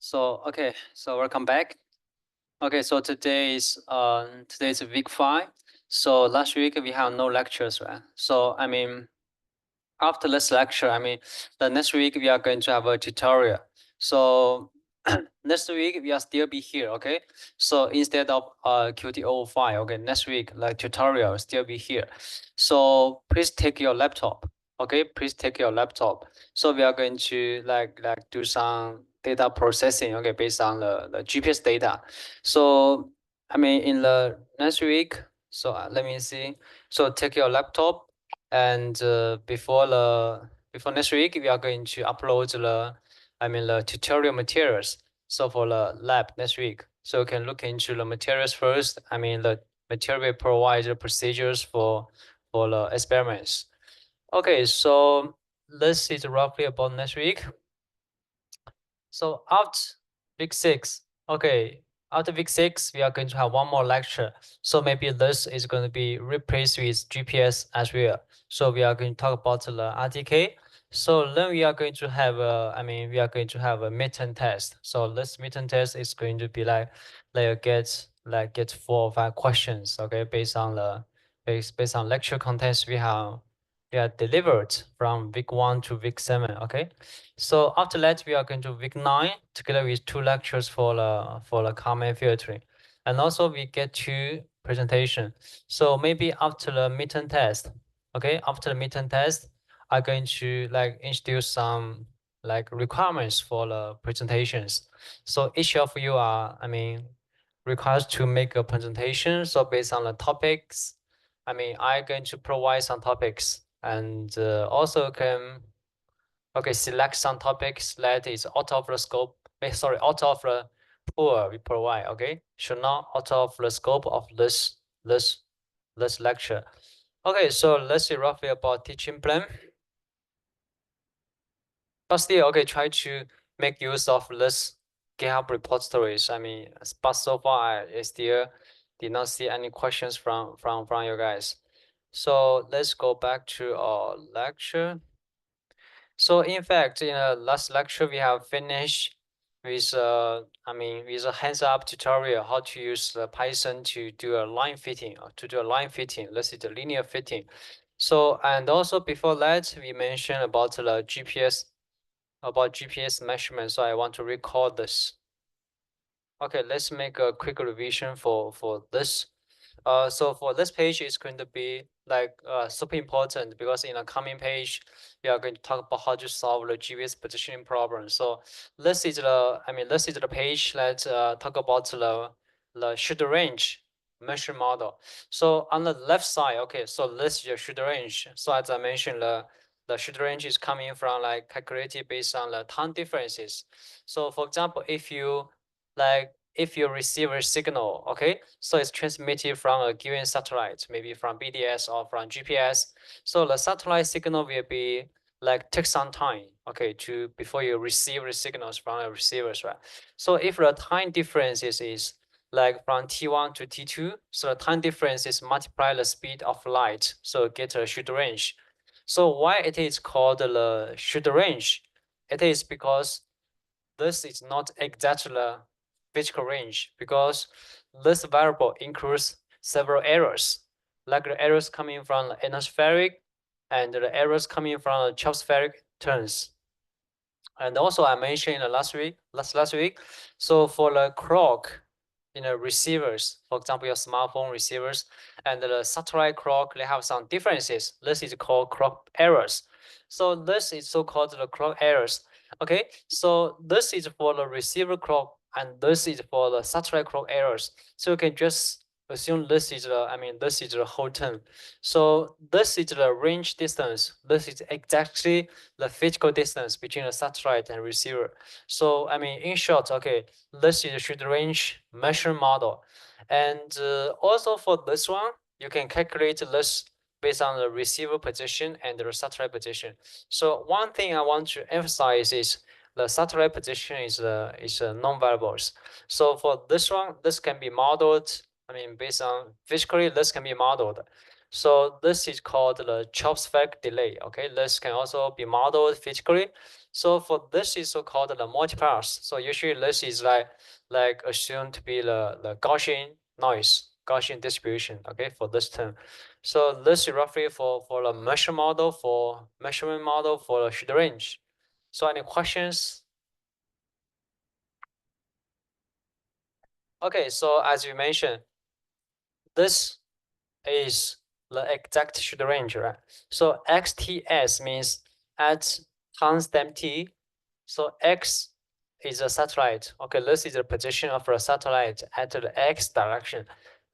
So welcome back. Okay, so today's week 5. So last week we have no lectures, right? So after this lecture, the next week we are going to have a tutorial. So next week we are still be here, okay? So instead of QT05, okay, next week the tutorial will still be here. So please take your laptop, okay? Please take your laptop. So we are going to do some data processing, okay, based on the GPS data. So in the next week, so let me see. So take your laptop and before next week we are going to upload the tutorial materials. So for the lab next week, so you can look into the materials first. The material provides the procedures for the experiments. Okay, so this is roughly about next week. So after week 6, okay, after week 6, we are going to have one more lecture. So maybe this is going to be replaced with GPS as well. So we are going to talk about the RTK. So then we are going to have we are going to have a midterm test. So this midterm test is going to be get 4 or 5 questions, okay, based on lecture contents we have delivered from week 1 to week 7, okay. So after that, we are going to week 9 together with 2 lectures for the Kalman filtering, and also we get 2 presentation. So maybe after the midterm test, okay, after the midterm test, I'm going to introduce some requirements for the presentations. So each of you are required to make a presentation. So based on the topics, I'm going to provide some topics and also can select some topics that is out of the scope, out of the pool we provide, okay? Should not out of the scope of this lecture. Okay, so let's see roughly about teaching plan. But still, okay, try to make use of this GitHub repositories. But so far I still did not see any questions from you guys. So let's go back to our lecture. So in fact, in the last lecture, we have finished with with a hands-up tutorial how to use Python to do a line fitting Let's see the linear fitting. So and also before that, we mentioned about the GPS measurement. So I want to recall this. Okay, let's make a quick revision for this. So for this page, it's going to be super important because in the coming page, we are going to talk about how to solve the GPS positioning problem. So this is the page that talk about the shoot range measure model. So on the left side, okay, so this is your shoot range. So as I mentioned, the shoot range is coming from calculated based on the time differences. So for example, if you receive a signal, okay, so it's transmitted from a given satellite, maybe from BDS or from GPS. So the satellite signal will be take some time, okay, to before you receive the signals from the receivers, right? So if the time difference is from T1 to T2, so the time difference is multiply the speed of light, so get a shoot range. So why it is called the shoot range? It is because this is not exactly the physical range because this variable includes several errors, like the errors coming from the anospheric and the errors coming from the tropospheric turns. And also I mentioned in the last week, so for the clock in the receivers, for example, your smartphone receivers and the satellite clock, they have some differences. This is called clock errors. So this is so-called the clock errors. Okay, so this is for the receiver clock and this is for the satellite clock errors. So you can just assume this is the whole term. So this is the range distance. This is exactly the physical distance between the satellite and receiver. So in short, okay, this is the shoot range measure model. And also for this one, you can calculate this based on the receiver position and the satellite position. So one thing I want to emphasize is the satellite position is non-variables. So for this one, this can be modeled. Based on physically, this can be modeled. So this is called the tropospheric delay. Okay, this can also be modeled physically. So for this is so-called the multipass. So usually this is like assumed to be the Gaussian noise, Gaussian distribution, okay, for this term. So this is roughly for the measurement model for the should range. So any questions? Okay, so as you mentioned, this is the exact should range, right? So XTS means at timestamp t. So X is a satellite. Okay, this is the position of a satellite at the X direction.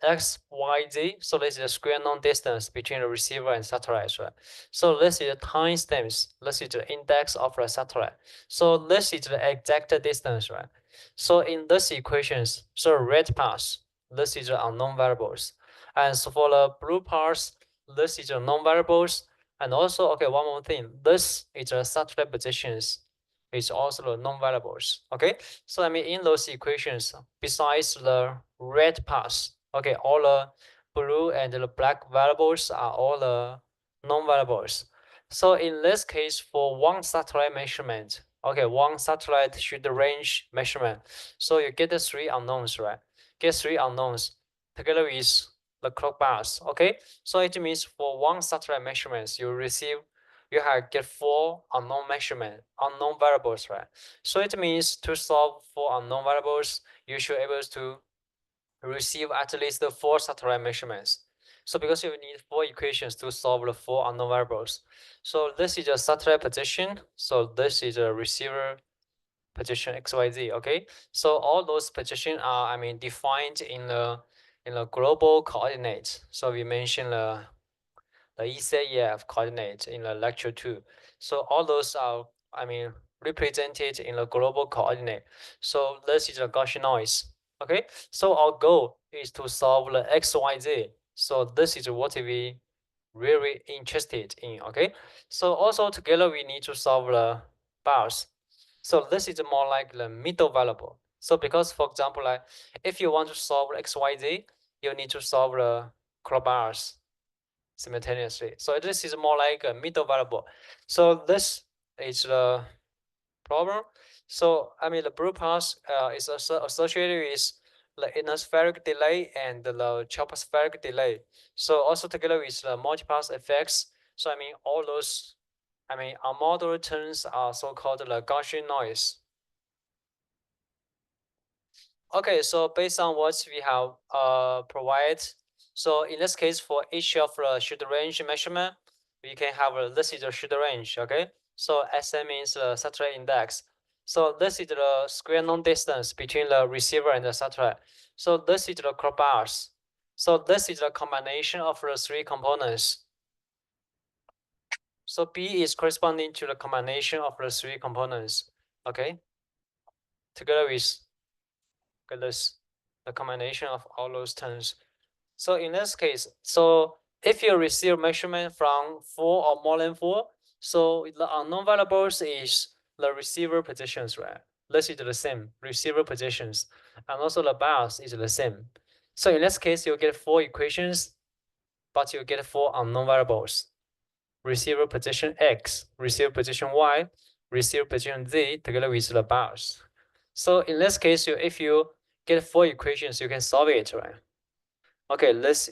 X, Y, Z. So this is the square known distance between the receiver and satellite, right? So this is the timestamps. This is the index of the satellite. So this is the exact distance, right? So in this equations, so red parts, this is the unknown variables. And so for the blue parts, this is the known variables. And also, okay, one more thing, this is the satellite positions. It's also the known variables. Okay, so I mean in those equations, besides the red parts, okay, all the blue and the black variables are all the known variables. So in this case, for one satellite measurement, okay, one satellite should range measurement. So you get the three unknowns, right? Get three unknowns together with the clock bars. Okay, so it means for one satellite measurements, you have get four unknown unknown variables, right? So it means to solve for unknown variables, you should able to receive at least the four satellite measurements. So because you need four equations to solve the four unknown variables. So this is a satellite position. So this is a receiver position XYZ. Okay. So all those positions are, I mean, defined in the global coordinates. So we mentioned the ECEF coordinate in the lecture 2. So all those are, I mean, represented in the global coordinate. So this is the Gaussian noise. Okay, so our goal is to solve the XYZ. So this is what we really interested in. Okay, so also together we need to solve the bars. So this is more like the middle variable. So because for example, like if you want to solve XYZ, you need to solve the bars simultaneously. So this is more like a middle variable. So this is the problem. So I mean the blue path is associated with the ionospheric delay and the tropospheric delay. So also together with the multipass effects. So I mean all those, I mean our model terms are so-called the Gaussian noise. Okay, so based on what we have provided, so in this case, for each of the should range measurement, we can have this is the should range. Okay, so SM means the satellite index. So this is the square known distance between the receiver and the satellite. So this is the crop bars. So this is the combination of the three components. So B is corresponding to the combination of the three components. Okay, together with this, the combination of all those terms. So in this case, so if you receive measurement from 4 or more than 4, so the unknown variables is the receiver positions, right? This is the same, receiver positions, and also the bias is the same. So in this case, you get 4 equations, but you get 4 unknown variables. Receiver position X, receiver position Y, receiver position Z, together with the bias. So in this case, if you get 4 equations, you can solve it, right? Okay, let's.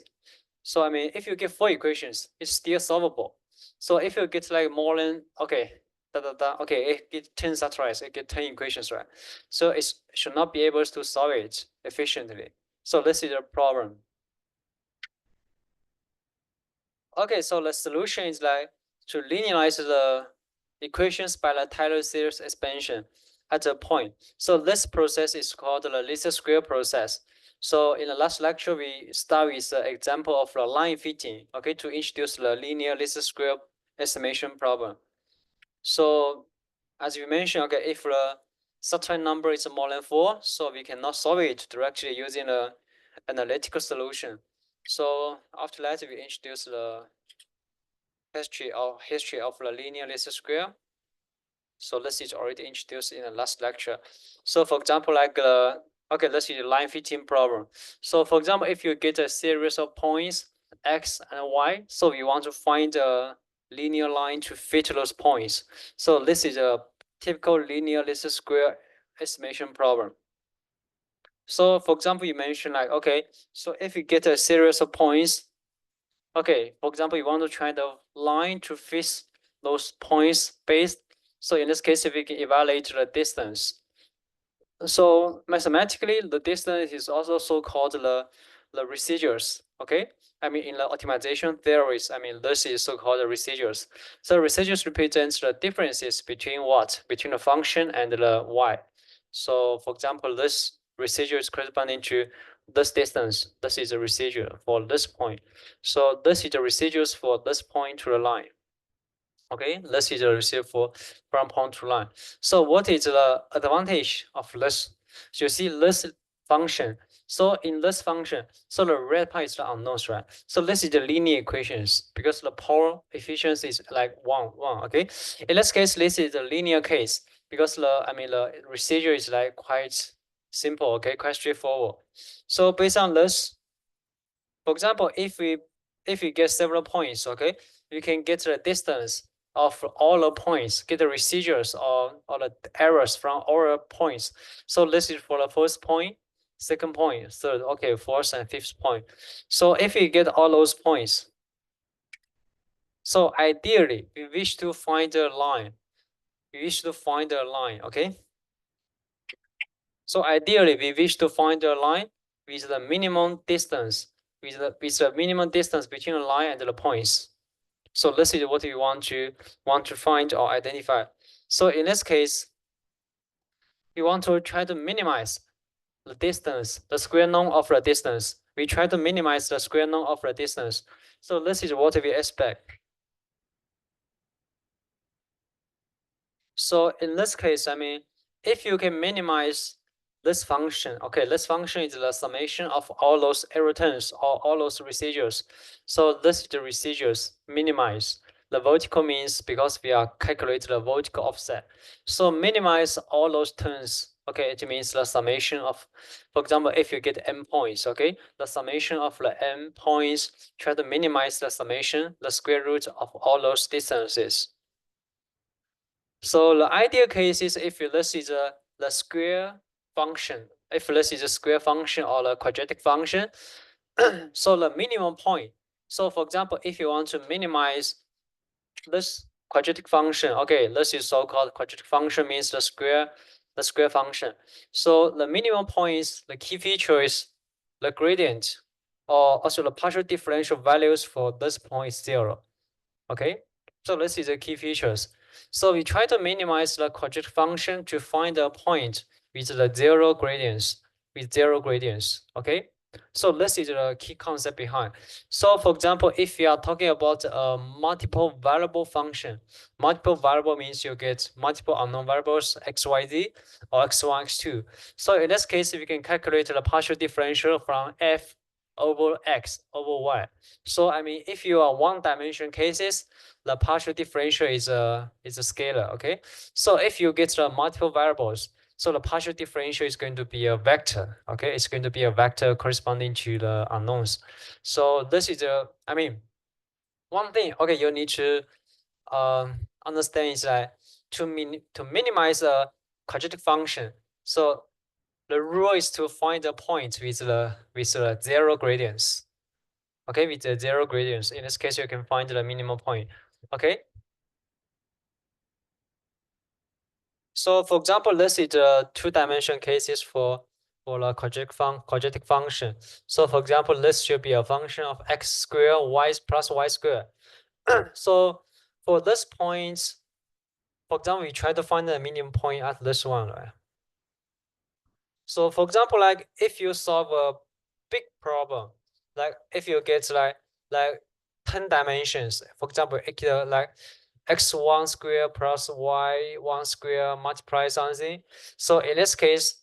So I mean, if you get 4 equations, it's still solvable. So if you get like more than, okay, okay, it get 10 satellites, it get 10 equations, right? So it should not be able to solve it efficiently. So this is a problem. Okay, so the solution is like to linearize the equations by the Taylor series expansion at a point. So this process is called the least square process. So in the last lecture, we start with the example of the line fitting, okay, to introduce the linear least square estimation problem. So as we mentioned, okay, if the certain number is more than 4, so we cannot solve it directly using the analytical solution. So after that, we introduce the history of the linear least square. So this is already introduced in the last lecture. So for example, like okay, this is a line fitting problem. So for example, if you get a series of points x and y, so you want to find a linear line to fit those points. So this is a typical linear least square estimation problem. So for example, you mentioned like, okay, so if you get a series of points, okay, for example, you want to try the line to fit those points based. So in this case, if we can evaluate the distance. So mathematically, the distance is also so-called the residuals, okay? I mean, in the optimization theories, I mean, this is so-called the residuals. So residuals represents the differences between what? Between the function and the y. So for example, this residual is corresponding to this distance. This is a residual for this point. So this is the residuals for this point to the line. Okay, this is the residual for from point to line. So what is the advantage of this? So you see this function. So in this function, so the red part is the unknowns, right? So this is the linear equations because the power efficiency is like one. Okay, in this case, this is the linear case because the residual is like quite simple. Okay, quite straightforward. So based on this, for example, if we get several points, okay, you can get the distance of all the points, get the residuals or the errors from all the points. So this is for the first point, second point, third, okay, fourth and fifth point. So if we get all those points, so ideally we wish to find a line. We wish to find a line, okay? So ideally we wish to find a line with the minimum distance, with the minimum distance between the line and the points. So this is what we want to find or identify. So in this case, we want to try to minimize the distance, the square norm of the distance. We try to minimize the square norm of the distance. So this is what we expect. So in this case, I mean, if you can minimize this function, okay, this function is the summation of all those error terms or all those residuals. So this is the residuals minimize. The vertical means because we are calculating the vertical offset. So minimize all those terms. Okay, it means the summation of, for example, if you get m points, okay, the summation of the m points, try to minimize the summation, the square root of all those distances. So the ideal case is if this is the square function, if this is a square function or a quadratic function, so the minimum point. So for example, if you want to minimize this quadratic function, okay, this is so-called quadratic function means the square function. So the minimum point is the key feature is the gradient or also the partial differential values for this point is 0. Okay, so this is the key features. So we try to minimize the quadratic function to find a point with the zero gradients, okay? So this is the key concept behind. So for example, if we are talking about a multiple variable function, multiple variable means you get multiple unknown variables, x, y, z, or x1, x2. So in this case, we can calculate the partial differential from f over x over y. So I mean, if you are one-dimension cases, the partial differential is a scalar, okay? So if you get the multiple variables, so the partial differential is going to be a vector, okay? It's going to be a vector corresponding to the unknowns. So this is I mean, one thing, okay, you need to understand is that to minimize a quadratic function, so the rule is to find a point with the zero gradients. Okay, with the zero gradients. In this case, you can find the minimum point. Okay. So for example, this is the two-dimension cases for the quadratic function. So for example, this should be a function of x squared y plus y squared. So for this point, for example, we try to find the minimum point at this one, right? So for example, like if you solve a big problem, like if you get like 10 dimensions, for example, like x1 square plus y1 square multiply something. So in this case,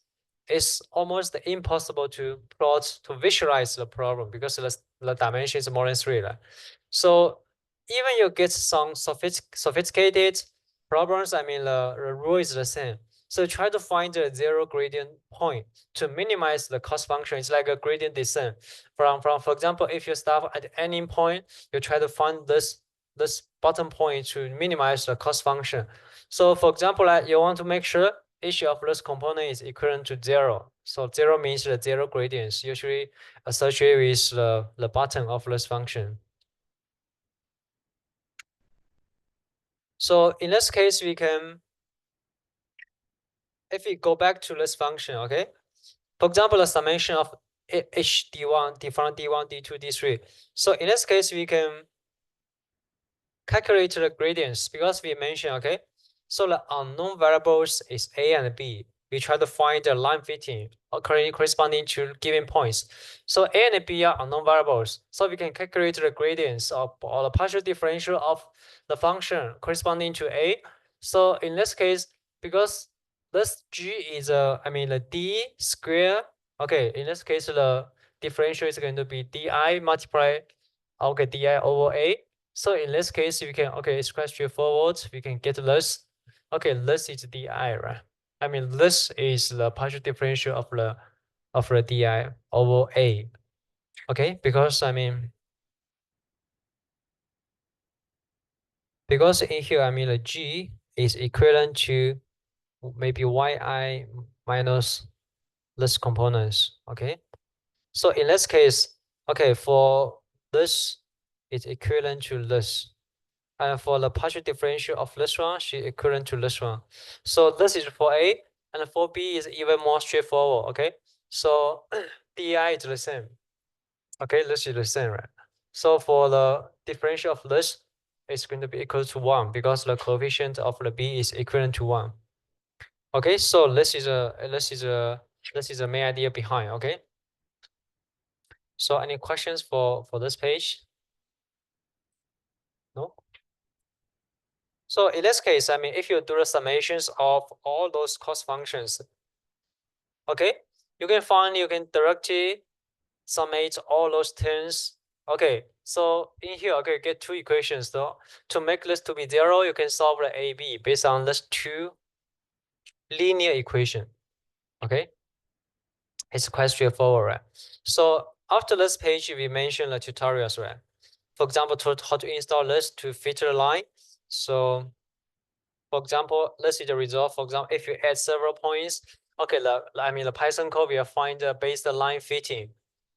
it's almost impossible to visualize the problem because the dimension is more than 3. Right? So even you get some sophisticated problems, I mean, the rule is the same. So try to find a zero gradient point to minimize the cost function. It's like a gradient descent. For example, if you start at any point, you try to find this bottom point to minimize the cost function. So for example, you want to make sure each of those component is equivalent to 0. So 0 means the 0 gradients usually associated with the bottom of this function. So in this case, we can, if we go back to this function, okay? For example, the summation of h d1, d from d1, d2, d3. So in this case, we can calculate the gradients because we mentioned, okay? So the unknown variables is a and b. We try to find the line fitting corresponding to given points. So a and b are unknown variables. So we can calculate the gradients of or the partial differential of the function corresponding to a. So in this case, because this g is the d square. Okay, in this case, the differential is going to be di multiplied, okay, di over a. So in this case, we can, okay, it's quite straightforward. We can get this. Okay, this is di, right? I mean, this is the partial differential of the di over a. Okay, because because in here, the g is equivalent to maybe yi minus this components. Okay, so in this case, okay, for this, it's equivalent to this. And for the partial differential of this one, she equivalent to this one. So this is for A, and for B is even more straightforward, okay? So di is the same. Okay, this is the same, right? So for the differential of this, it's going to be equal to 1 because the coefficient of the B is equivalent to 1. Okay, so this is a main idea behind, okay? So any questions for this page? No? So in this case, if you do the summations of all those cost functions, okay, you can directly summate all those terms. Okay, so in here, okay, get two equations though. To make this to be 0, you can solve the AB based on this two linear equation. Okay, it's quite straightforward, right? So after this page, we mentioned the tutorials, right? For example, how to install this to filter the line. So for example, let's see the result. For example, if you add several points, okay, the Python code will find the baseline fitting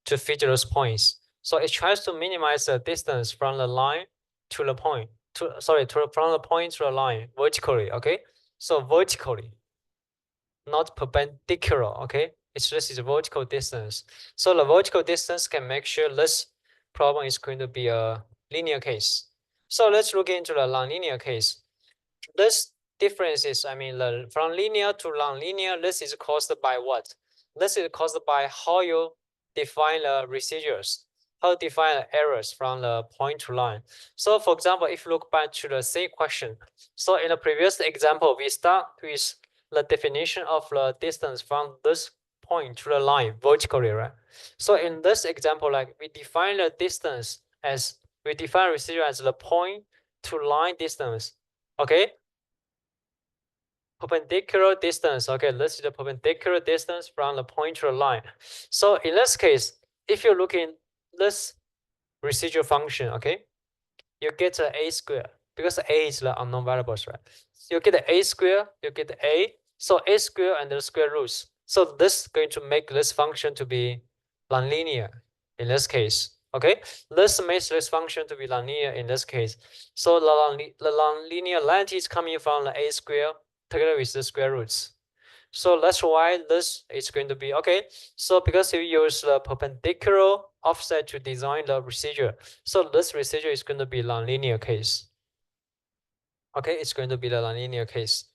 to fit those points. So it tries to minimize the distance from the line to the point, from the point to the line vertically, okay? So vertically, not perpendicular, okay? This is a vertical distance. So the vertical distance can make sure this problem is going to be a linear case. So let's look into the nonlinear case. This difference is, from linear to nonlinear, this is caused by what? This is caused by how you define the residuals, how you define the errors from the point to line. So for example, if you look back to the same question, so in the previous example, we start with the definition of the distance from this point to the line vertically, right? So in this example, like we define the distance as, we define residual as the point to line distance. Okay, perpendicular distance. Okay, this is the perpendicular distance from the point to the line. So in this case, if you look in this residual function, okay, you get a square because a is the unknown variables, right? You get the a square, you get the a. So a square and the square roots. So this is going to make this function to be nonlinear in this case. Okay, this makes this function to be nonlinear in this case. So the nonlinear length is coming from the a square together with the square roots. So that's why this is going to be okay. So because you use the perpendicular offset to design the residual, so this residual is going to be nonlinear case. Okay, it's going to be the nonlinear case.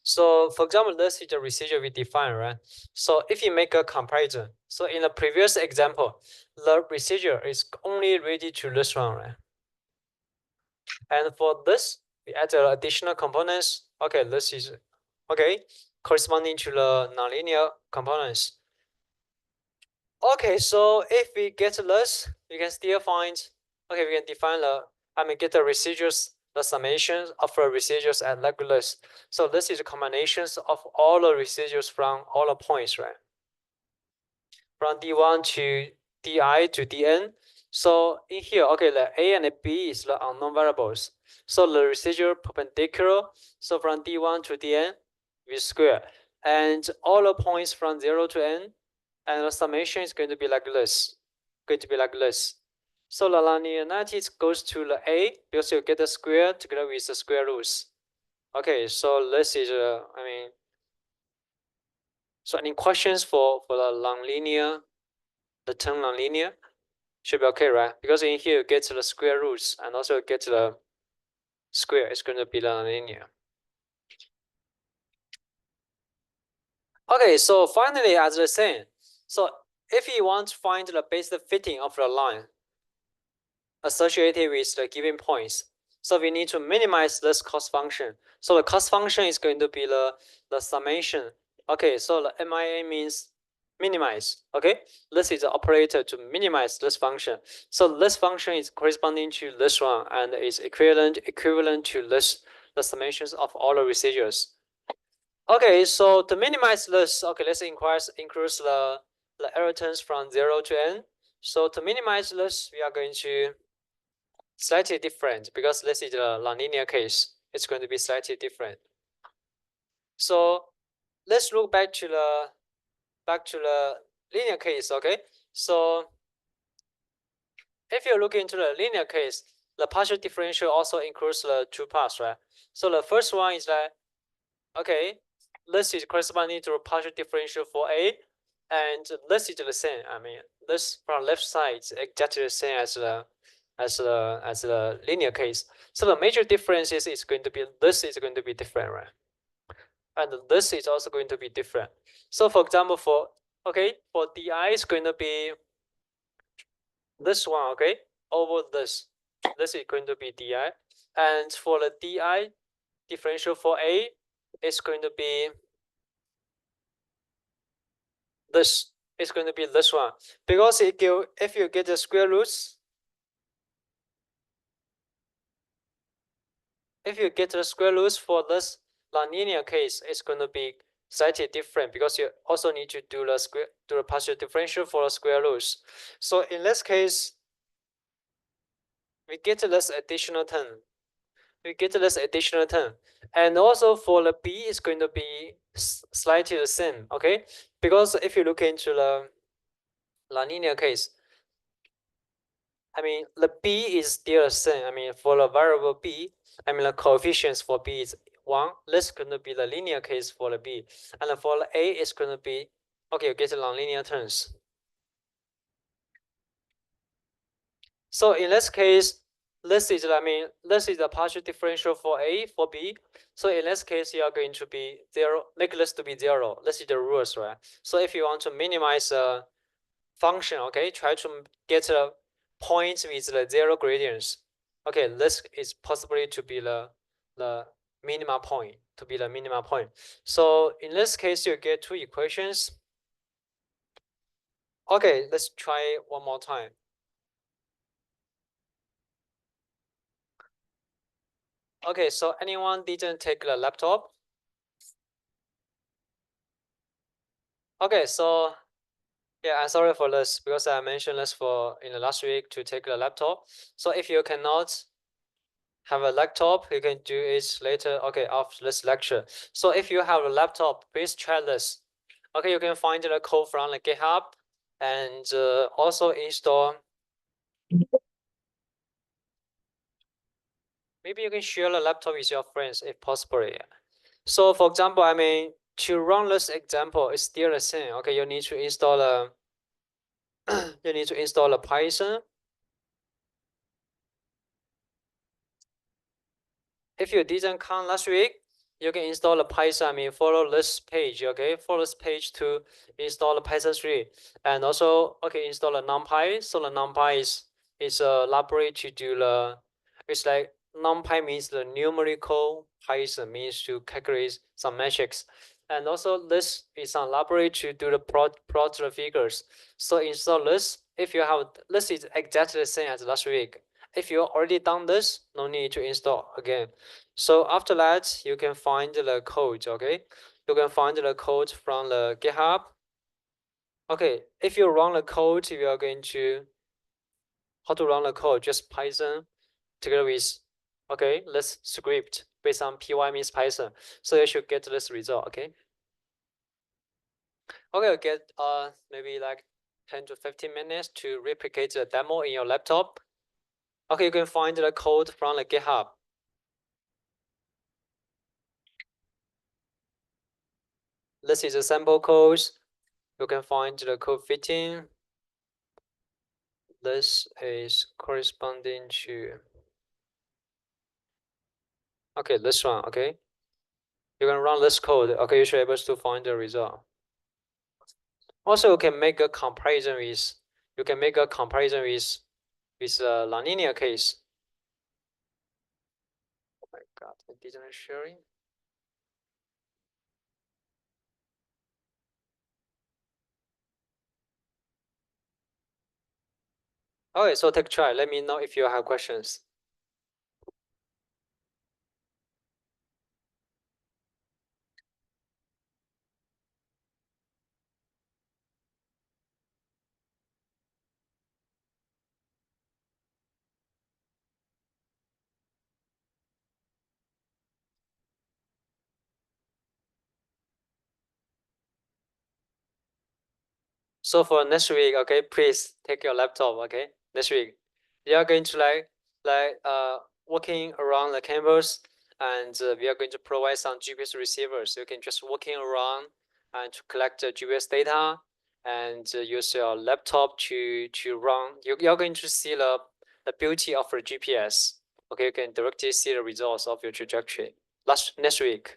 So for example, this is the residual we define, right? So if you make a comparison, so in the previous example, the residual is only related to this one, right? And for this, we add the additional components. Okay, this is okay, corresponding to the nonlinear components. Okay, so if we get this, we can still find, okay, we can define get the residuals, the summation of the residuals at like this. So this is a combinations of all the residuals from all the points, right? From D1 to DI to DN. So in here, okay, the A and the B is the unknown variables. So the residual perpendicular, so from D1 to Dn, V square. And all the points from 0 to n, and the summation is going to be like this. So the linearity goes to the A because you get the square together with the square roots. Okay, so this is, so any questions for the nonlinear, the term nonlinear? Should be okay, right? Because in here you get to the square roots and also get to the square. It's going to be nonlinear. Okay, so finally, as I was saying, so if you want to find the basic fitting of the line associated with the given points, so we need to minimize this cost function. So the cost function is going to be the summation. Okay, so the MIA means minimize. Okay, this is the operator to minimize this function. So this function is corresponding to this one and is equivalent to this, the summations of all the residuals. Okay, so to minimize this, okay, let's increase the error terms from 0 to n. So to minimize this, we are going to slightly different because this is a nonlinear case. It's going to be slightly different. So let's look back to the linear case. Okay, so if you look into the linear case, the partial differential also includes the two parts, right? So the first one is that, okay, this is corresponding to a partial differential for A, and this is the same. I mean, this from left side is exactly the same as the linear case. So the major difference is going to be this is going to be different, right? And this is also going to be different. So for example, for DI is going to be this one, okay, over this. This is going to be DI. And for the DI differential for A, it's going to be this. It's going to be this one. Because if you get the square roots, if you get the square roots for this nonlinear case, it's going to be slightly different because you also need to do the partial differential for the square roots. So in this case, we get this additional term. And also for the B is going to be slightly the same, okay? Because if you look into the nonlinear case, I mean, the B is still the same. I mean, for the variable B, I mean, the coefficients for B is 1. This is going to be the linear case for the B. And for the A, it's going to be, okay, you get the nonlinear terms. So in this case, this is the partial differential for A, for B. So in this case, you are going to be 0, make this to be 0. This is the rules, right? So if you want to minimize a function, okay, try to get a point with the 0 gradients. Okay, this is possibly to be the minima point, So in this case, you get two equations. Okay, let's try one more time. Okay, so anyone didn't take the laptop? Okay, so yeah, I'm sorry for this because I mentioned this in the last week to take the laptop. So if you cannot have a laptop, you can do it later, okay, after this lecture. So if you have a laptop, please try this. Okay, you can find the code from the GitHub and also install. Maybe you can share the laptop with your friends if possible. Yeah. So for example, I mean, to run this example, it's still the same. Okay, you need to install a Python. If you didn't come last week, you can install the Python. I mean, follow this page. Okay, follow this page to install the Python 3, and also install the NumPy. So the NumPy is a library to do the. It's like NumPy means the numerical. Python means to calculate some metrics, and also this is a library to do the plot the figures. So install this. If you have this is exactly the same as last week. If you already done this, no need to install again. So after that, you can find the code, okay? You can find the code from the GitHub. Okay, if you run the code, you are going to, how to run the code, just Python together with, okay, let's script based on py means Python. So you should get this result, okay? Okay, get maybe like 10 to 15 minutes to replicate the demo in your laptop. Okay, you can find the code from the GitHub. This is the sample code. You can find the code fitting. This is corresponding to, okay, this one, okay? You can run this code, okay, you should be able to find the result. Also, you can make a comparison with, you can make a comparison with a nonlinear case. Oh my God, I didn't share it. Okay, so take a try. Let me know if you have questions. So for next week, okay, please take your laptop, okay? Next week, you are going to walking around the campus, and we are going to provide some GPS receivers. You can just walking around and to collect the GPS data, and use your laptop to run. You're going to see the beauty of the GPS. Okay, you can directly see the results of your trajectory. Next week.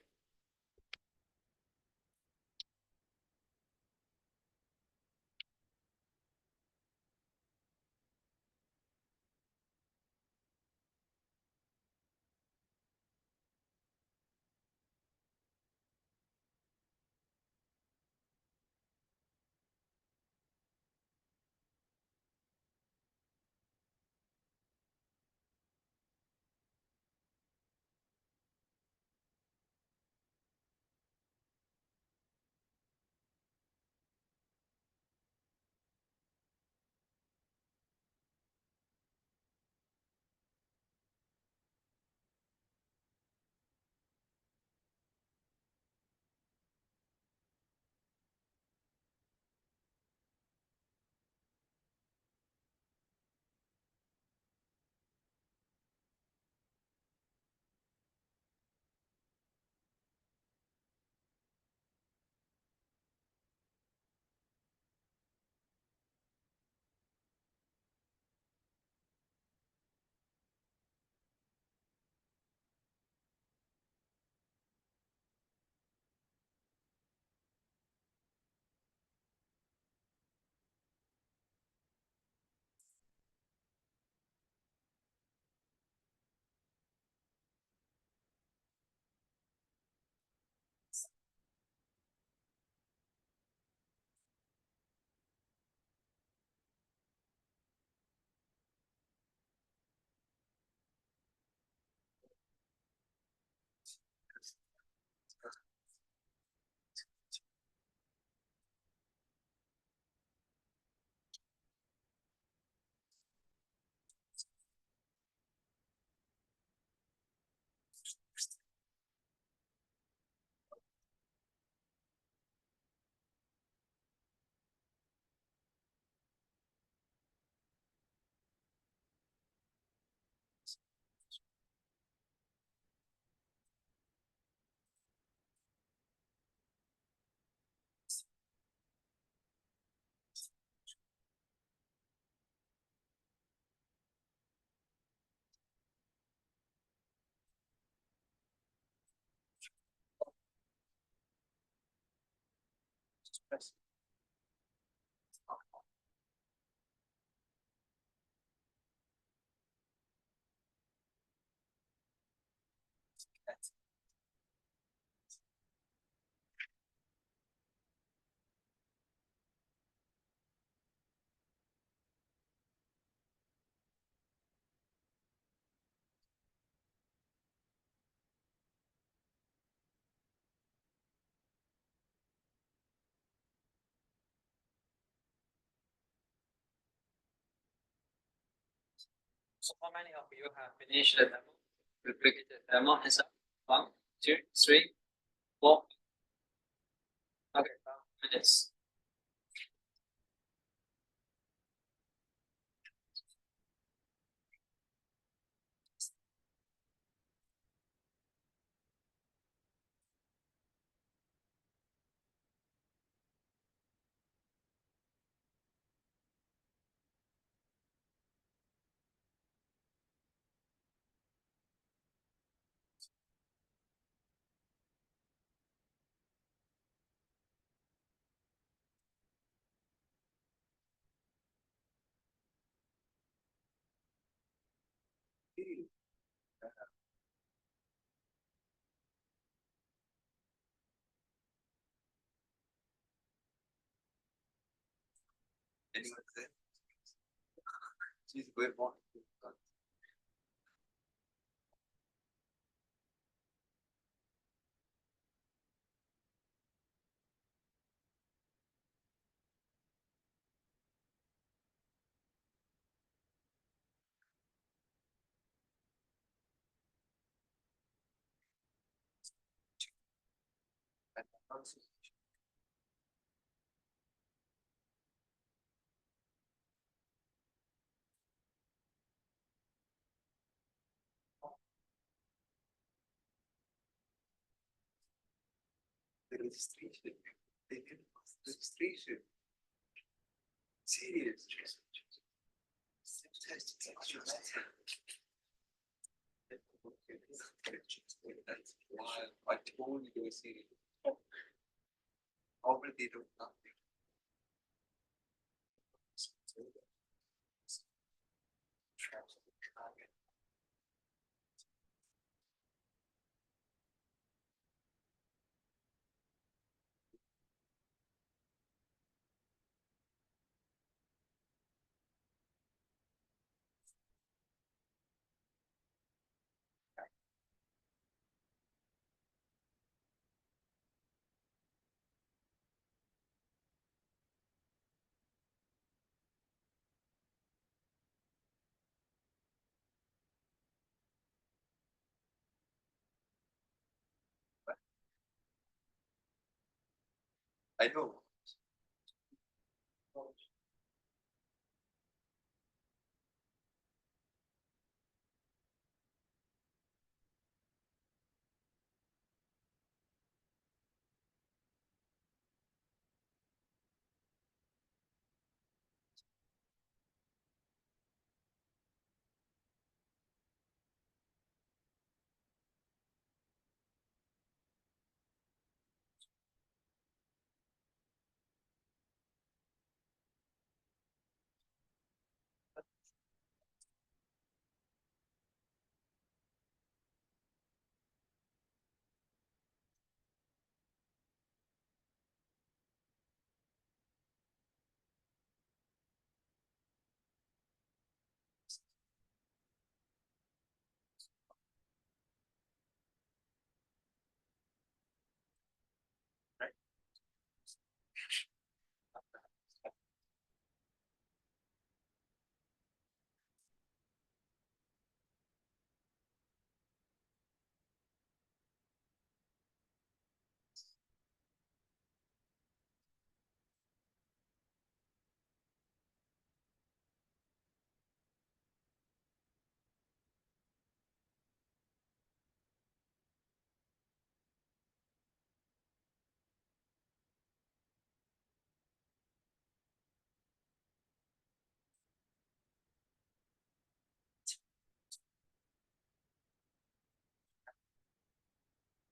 So how many of you have finished the demo? Replicate the demo inside. 1, 2, 3, 4. Okay, minutes. Anyone there? She's way more. The registration. They can registration. Serious. That's why I told you to see. Already do nothing. I know.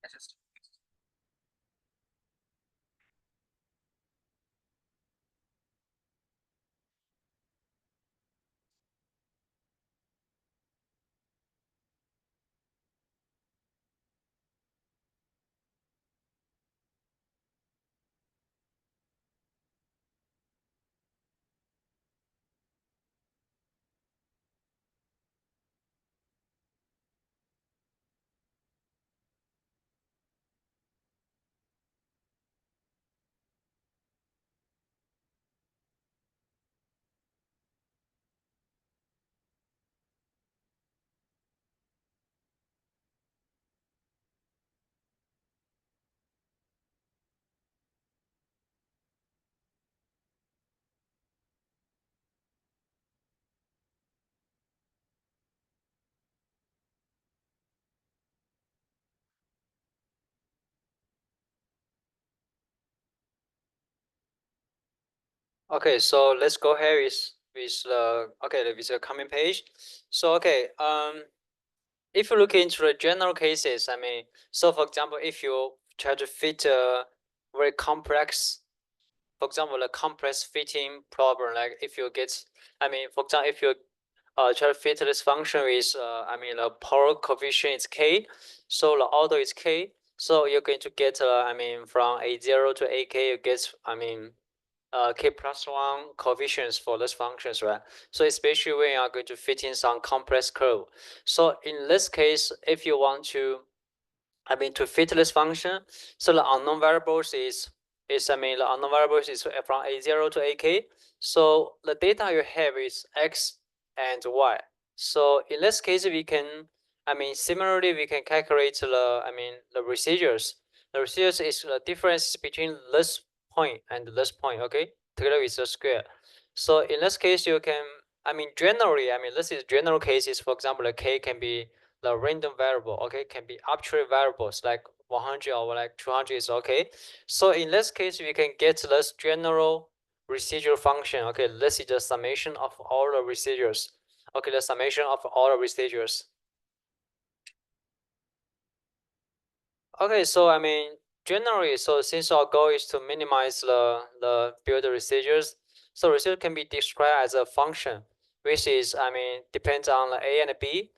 I just Okay, so let's go ahead with the coming page. So if you look into the general cases, I mean, so for example, if you try to fit a very complex, for example, a complex fitting problem, like if you get, I mean, for example, if you try to fit this function with, the power coefficient is k, so the order is k, so you're going to get, from a0 to ak, you get, k plus one coefficients for those functions, right? So especially when you are going to fit in some complex curve. So in this case, if you want to, to fit this function, so the unknown variables the unknown variables is from a0 to ak. So the data you have is x and y. So in this case, we can, similarly, we can calculate the residuals. The residuals is the difference between this point and this point, okay, together with the square. So in this case, you can, generally, this is general cases. For example, the k can be the random variable, okay, can be arbitrary variables like 100 or like 200 is okay. So in this case, we can get this general residual function. Okay, this is the summation of all the residuals. Okay, the summation of all the residuals. Okay, so generally, so since our goal is to minimize the build residuals, so residual can be described as a function, which is, depends on the a and b.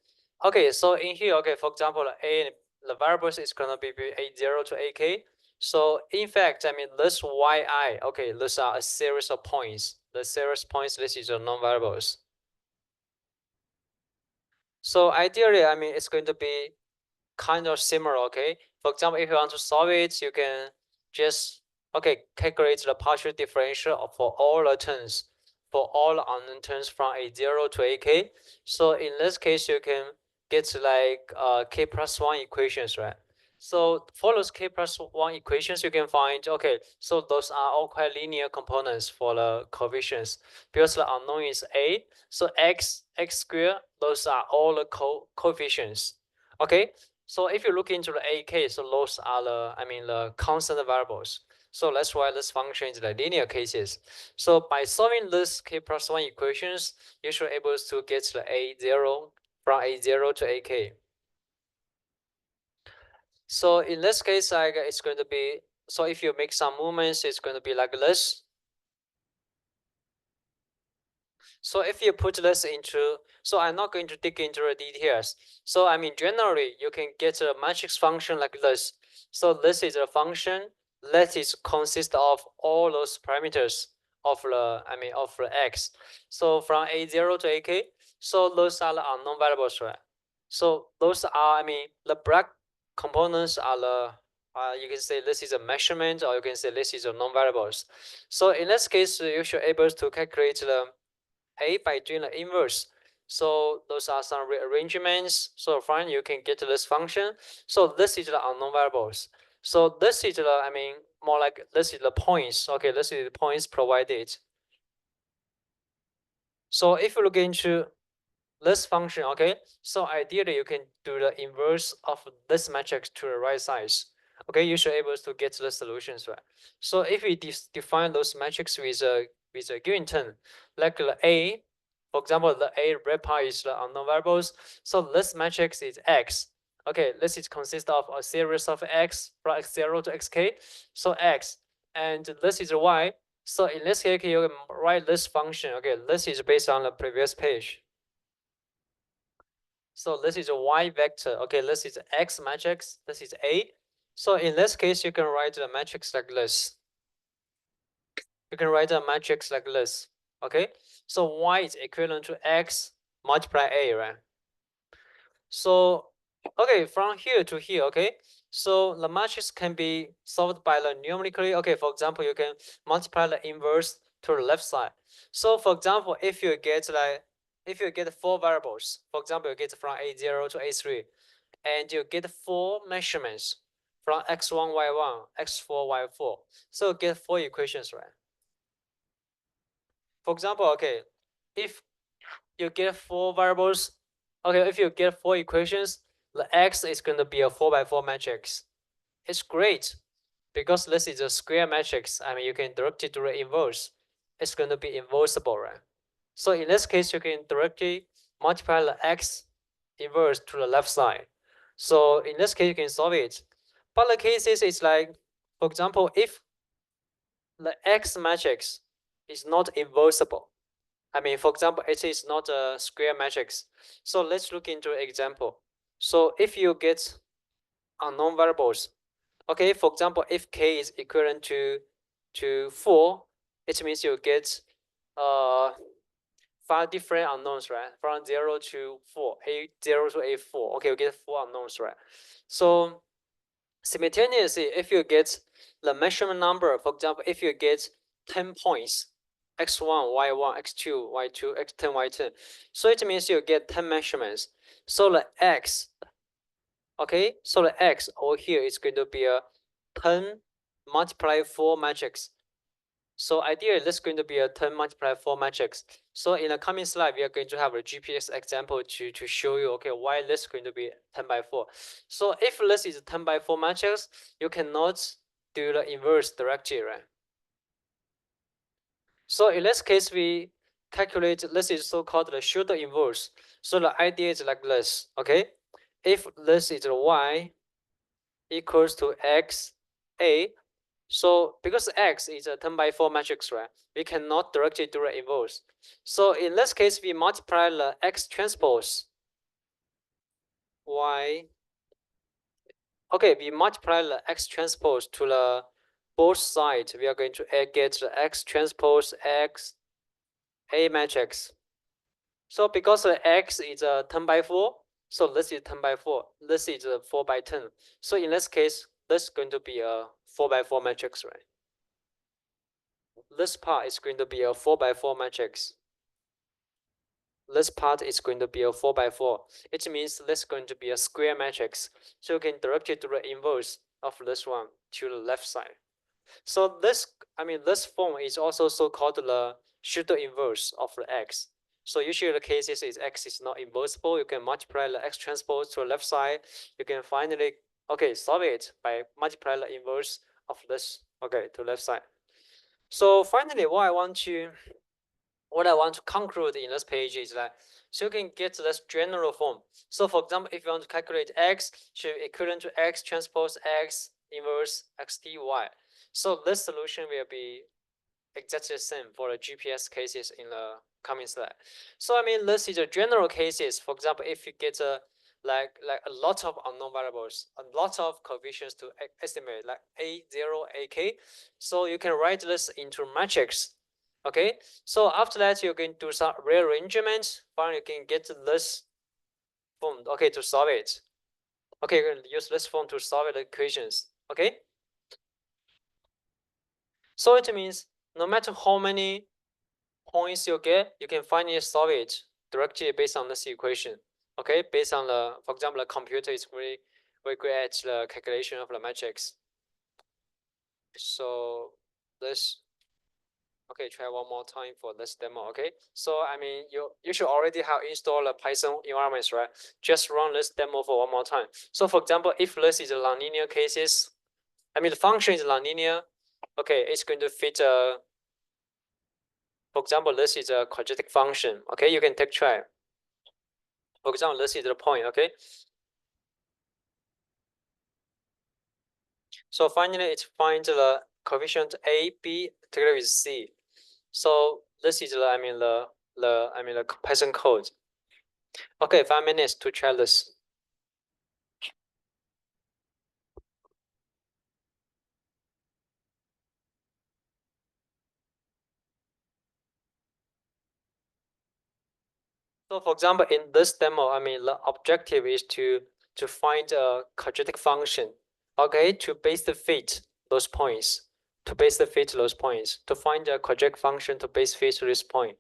Okay, so in here, okay, for example, a and the variables is gonna be a0 to ak. So in fact, this yi, okay, these are a series of points. The series points, this is the non-variables. So ideally, it's going to be kind of similar, okay? For example, if you want to solve it, you can just, calculate the partial differential for all the terms, for all unknown terms from a0 to ak. So in this case, you can get like k plus 1 equations, right? So for those k plus 1 equations, you can find, okay, so those are all quite linear components for the coefficients because the unknown is a. So x squared, those are all the coefficients. Okay, so if you look into the AK, so those are the constant variables. So that's why this function is the linear cases. So by solving this k plus 1 equations, you should be able to get the a0 from a0 to ak. So in this case, like it's going to be, so if you make some movements, it's going to be like this. So if you put this into, so I'm not going to dig into the details. So generally you can get a matrix function like this. So this is a function that is consist of all those parameters of the x. So from a0 to ak. So those are the unknown variables, right? So those are, the black components are the, you can say this is a measurement, or you can say this is a non-variables. So in this case, you should able to calculate the a by doing the inverse. So those are some rearrangements. So fine, you can get this function. So this is the unknown variables. So this is the, more like this is the points. Okay, this is the points provided. So if you look into this function, okay, so ideally you can do the inverse of this matrix to the right side. Okay, you should be able to get the solutions, right? So if we define those matrices with a given term, like the A, for example, the A red part is the unknown variables. So this matrix is X. Okay, this is consist of a series of X from x0 to xk. So X, and this is Y. So in this case, you can write this function. Okay, this is based on the previous page. So this is a y vector. Okay, this is x matrix. This is A. So in this case, you can write a matrix like this. You can write a matrix like this. Okay, so y is equivalent to x multiply A, right? So, okay, from here to here, okay? So the matrix can be solved by the numerically. Okay, for example, you can multiply the inverse to the left side. So for example, if you get four variables, for example, you get from a0 to a3, and you get four measurements from x1, y1, x4, y4. So you get four equations, right? For example, okay, if you get four variables, okay, if you get four equations, the x is going to be a 4x4 matrix. It's great because this is a square matrix. You can directly do the inverse. it's going to be inversible, right? So in this case, you can directly multiply the x inverse to the left side. So in this case, you can solve it. But the cases is like, for example, if the x matrix is not inversible, I mean, for example, it is not a square matrix. So let's look into an example. So if you get unknown variables, okay, for example, if k is equivalent to 4, it means you get uh 5 different unknowns, right? From 0 to 4, A0 to A4. Okay, you get 4 unknowns, right? So simultaneously, if you get the measurement number, for example, if you get 10 points, x1, y1, x2, y2, x10, y10, so it means you get 10 measurements. So the x, okay, so the x over here is going to be a 10 multiplied 4 matrix. So ideally, this is going to be a 10 multiplied 4 matrix. So in the coming slide, we are going to have a GPS example to show you, okay, why this is going to be 10 by 4. So if this is a 10 by 4 matrix, you cannot do the inverse directly, right? So in this case, we calculate, this is so-called the Schroeder inverse. So the idea is like this, okay? If this is y equals to x a, so because x is a 10 by 4 matrix, right? We cannot directly do the inverse. So in this case, we multiply the x transpose y. Okay, we multiply the x transpose to the both sides. We are going to get the x transpose x a matrix. So because the x is a 10 by 4, so this is 10 by 4. This is a 4 by 10. So in this case, this is going to be a 4 by 4 matrix, right? This part is going to be a 4 by 4 matrix. This part is going to be a 4 by 4. It means this is going to be a square matrix. So you can directly do the inverse of this one to the left side. So this, I mean, this form is also so-called the Schroeder inverse of the x. So usually the cases is x is not inversible. You can multiply the x transpose to the left side. You can finally, okay, solve it by multiply the inverse of this, okay, to left side. So finally, what I want to conclude in this page is that so you can get this general form. So for example, if you want to calculate x, should be equivalent to x transpose x inverse x dy. So this solution will be exactly the same for the GPS cases in the coming slide. So I mean, this is a general cases. For example, if you get a like a lot of unknown variables, a lot of coefficients to estimate, like A0, AK. So you can write this into matrix. Okay, so after that, you can do some rearrangement. Finally, you can get this form, okay, to solve it. Okay, you can use this form to solve the equations. Okay, so it means no matter how many points you get, you can finally solve it directly based on this equation. Okay, based on the, for example, the computer is very good at the calculation of the matrix. So this, okay, try one more time for this demo. Okay, so I mean, you should already have installed a Python environments, right? Just run this demo for one more time. So for example, if this is a nonlinear cases, I mean the function is nonlinear. Okay, it's going to fit a, for example, this is a quadratic function. Okay, you can take try. For example, this is the point. Okay, so finally it finds the coefficient a, b together with c. So this is the, I mean the Python code. Okay, 5 minutes to try this. So for example, in this demo, I mean, the objective is to find a quadratic function, okay, to base fit those points, to base fit those points, to find a quadratic function to base fit this point.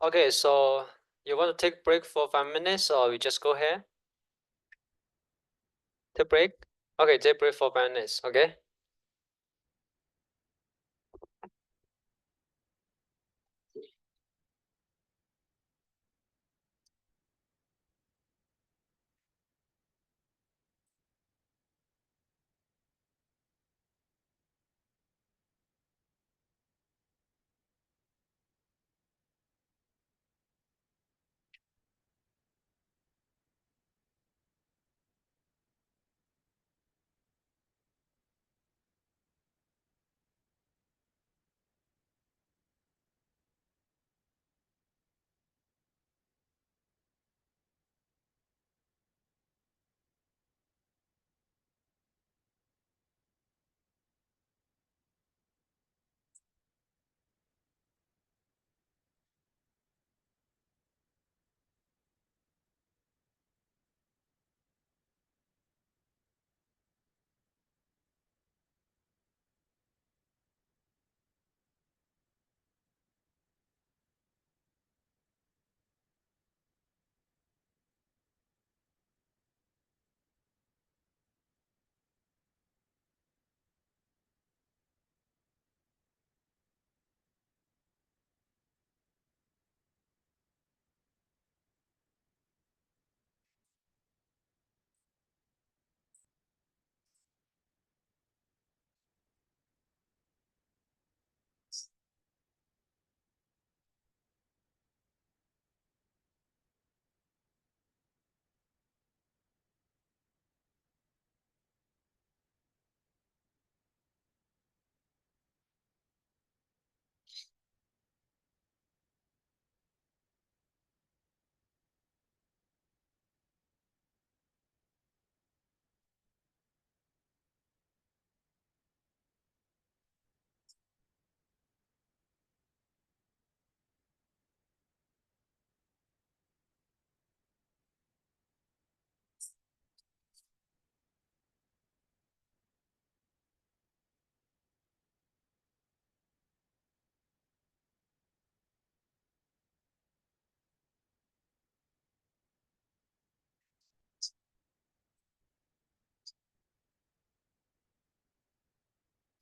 Okay, so you want to take a break for 5 minutes or we just go ahead? Take break? Okay, take break for 5 minutes, okay?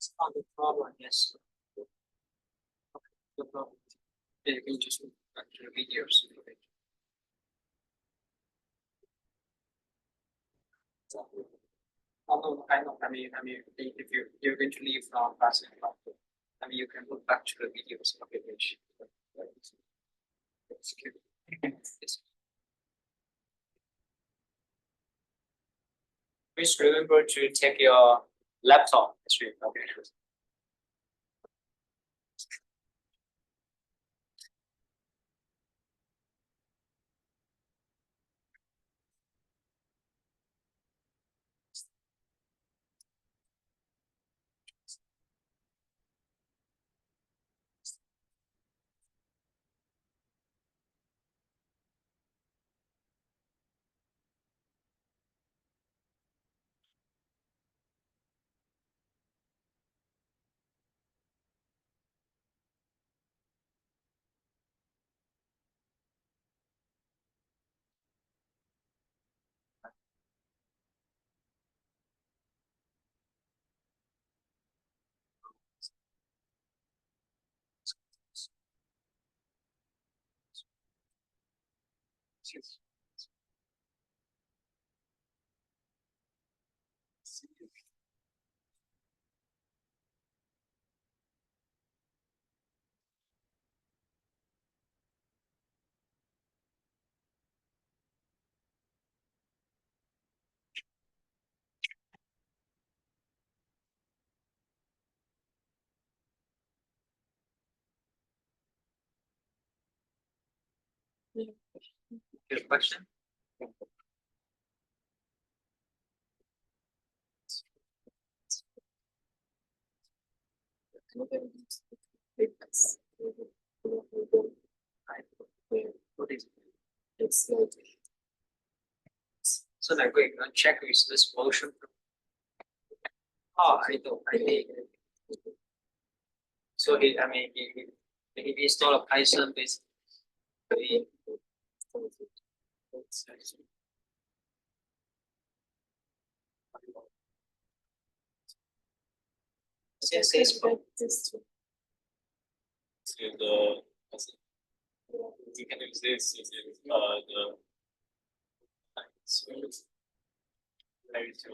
It's not the problem, yes. The problem. Yeah, you can just look back to the videos. I know. If you're going to leave from class, you can look back to the videos of it, which it's good. Yes. Please remember to take your laptop. Okay. Good question. What is it's like so that we're going to check is this motion. I don't. I think so. He installed a Python based. You can use this the maybe to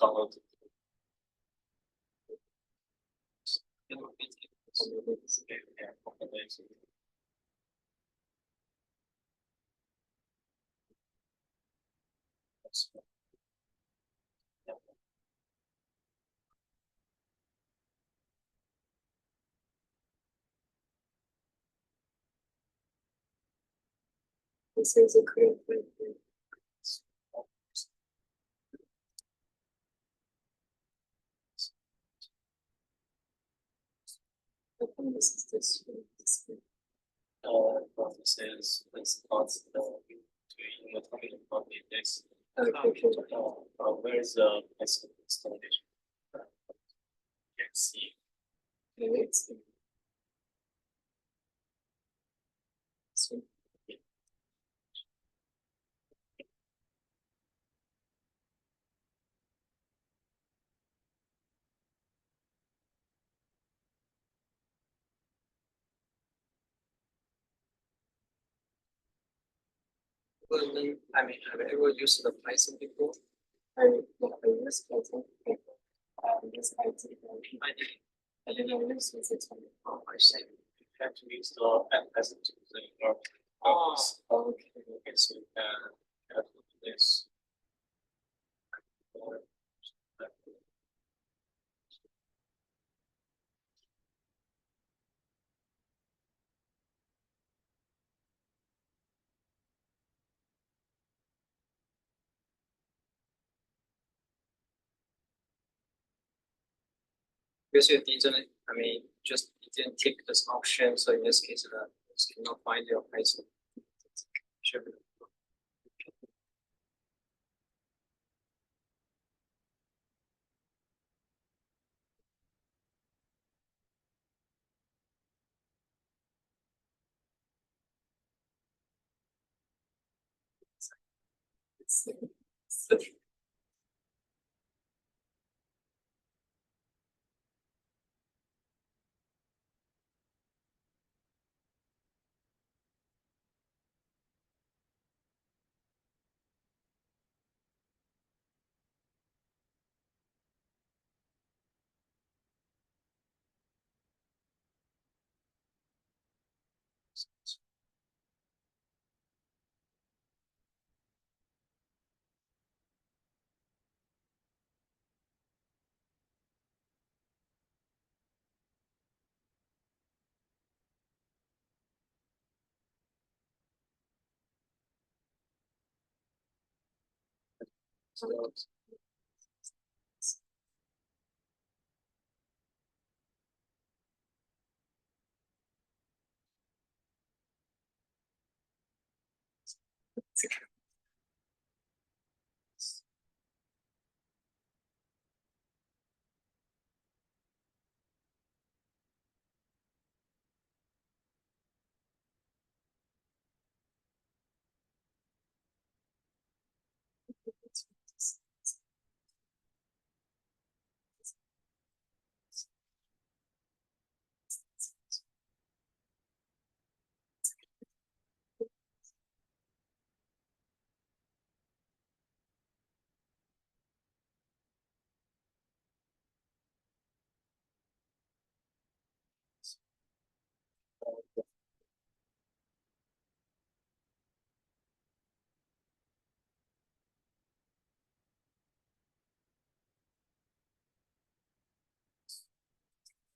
download. This is a great way. I think this is this one. This is this part between the topic of the index. Where is the installation? Let's see. Let's see. I mean, have you ever used the Python before? I use Python. Use Python. I didn't use it. Oh, I see. You have to use the Python to the oh, okay. Okay, so you can have this. Because you didn't, I mean, just you didn't tick this option, so in this case, you cannot find your Python. Should be.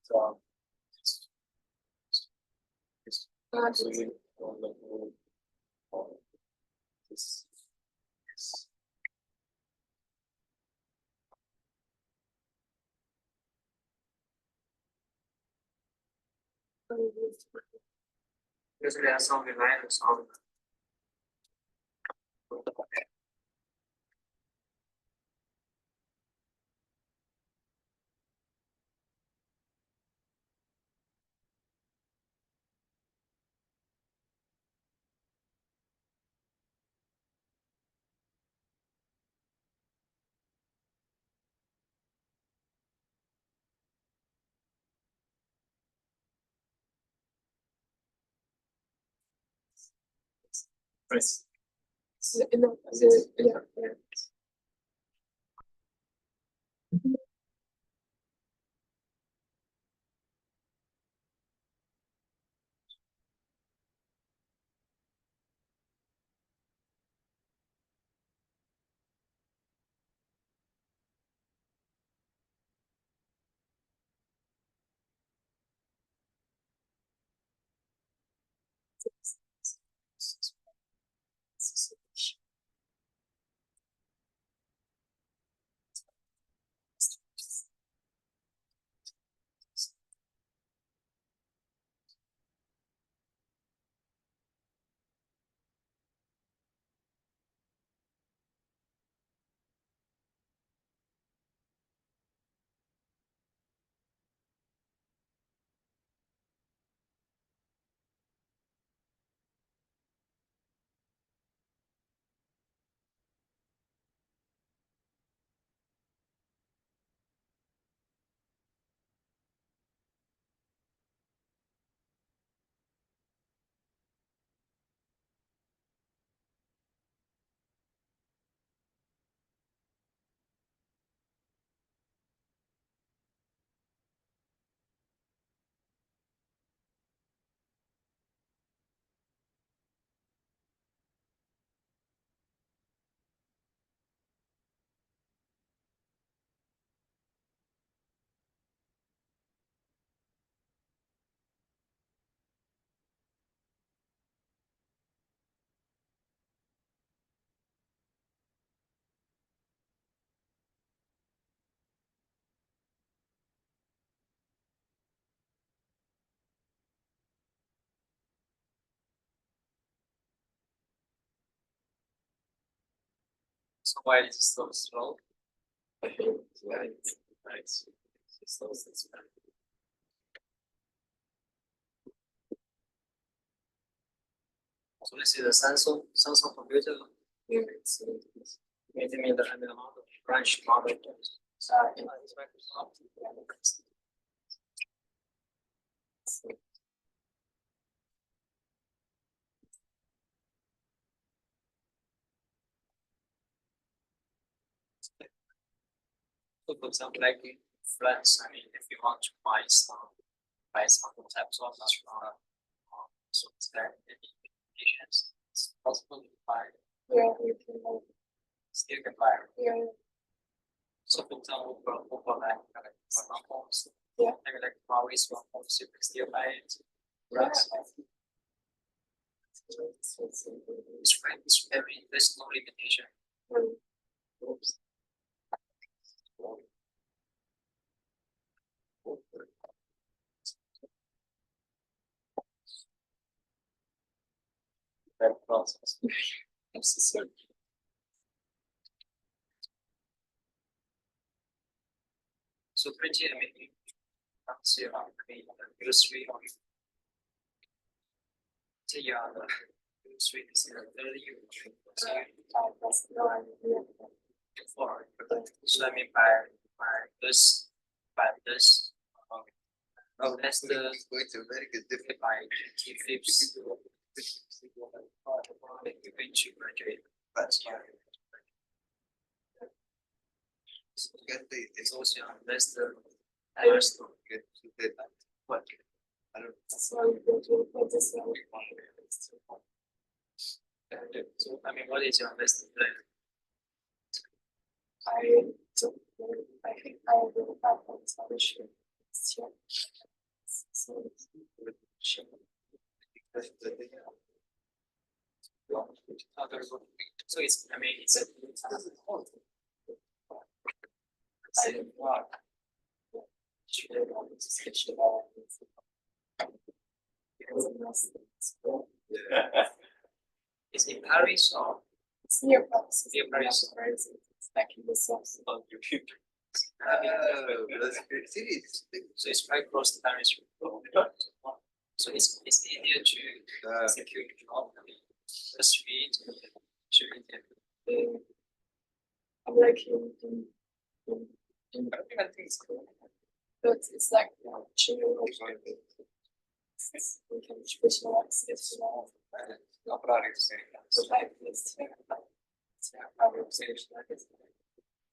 So, so absolutely wonderful. This,就是给他送给来的送的。Yeah. So why is it so slow? I think Right. So it's so this is a Samsung computer. it's Maybe mean the model, branch model. It's Microsoft. So for example, like in France, I mean, if you want to buy some types of so is there any applications? It's possible to buy, you can still can buy. yeah. So for example, for like smartphones, Yeah. like Huawei smartphones, you can still buy it. Yeah. Right. It's right. It's very, there's no limitation. Oops. That process. Necessary. So pretty, I mean, see, I mean, industry or the industry is for. So I mean, by this, oh, that's the going to make a difference. by T-Flips. Going to graduate, but yeah. It's also less the. Get to that. What? I don't. So you go to this one. So, I mean, what is your best plan? I don't know. I think I will have one solution. So So it's, I mean, it's a. It's in Paris or it's near Paris. Near Paris. It's back in the south. on YouTube? That's great. See, So it's right across the Paris. So it's easier to secure the job. The street. I'm like I think it's cool. but it's like chill. We can switch relax. It's So like this here, our observation is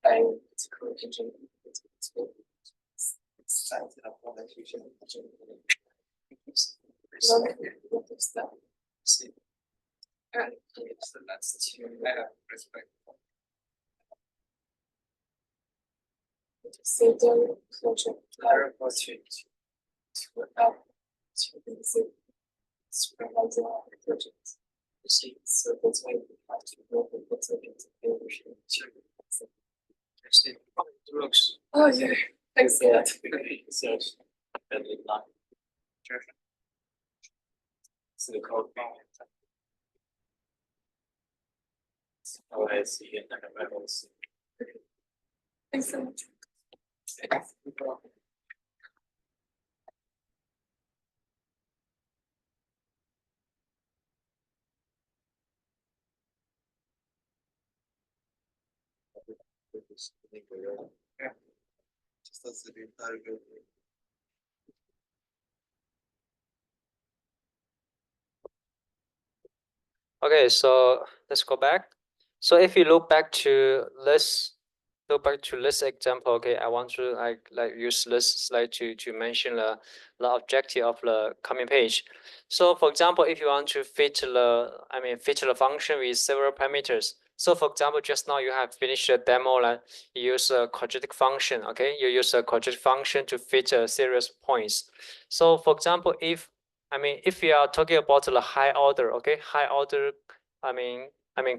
and it's correlation. Science and application. And So that's two. Respect. so the project to help to visit supervisor projects. So that's why we have to work with the project. Oh yeah, thanks a lot. the code. Oh, I see, and then I will see. Thanks so much. Just as the entire group. Okay, so let's go back. So if you look back to this example, okay, I want to like use this slide to mention the objective of the coming page. So for example, if you want to fit the function with several parameters. So for example, just now you have finished a demo, like you use a quadratic function, okay? You use a quadratic function to fit a series of points. So for example, if we are talking about the high order, okay, high order,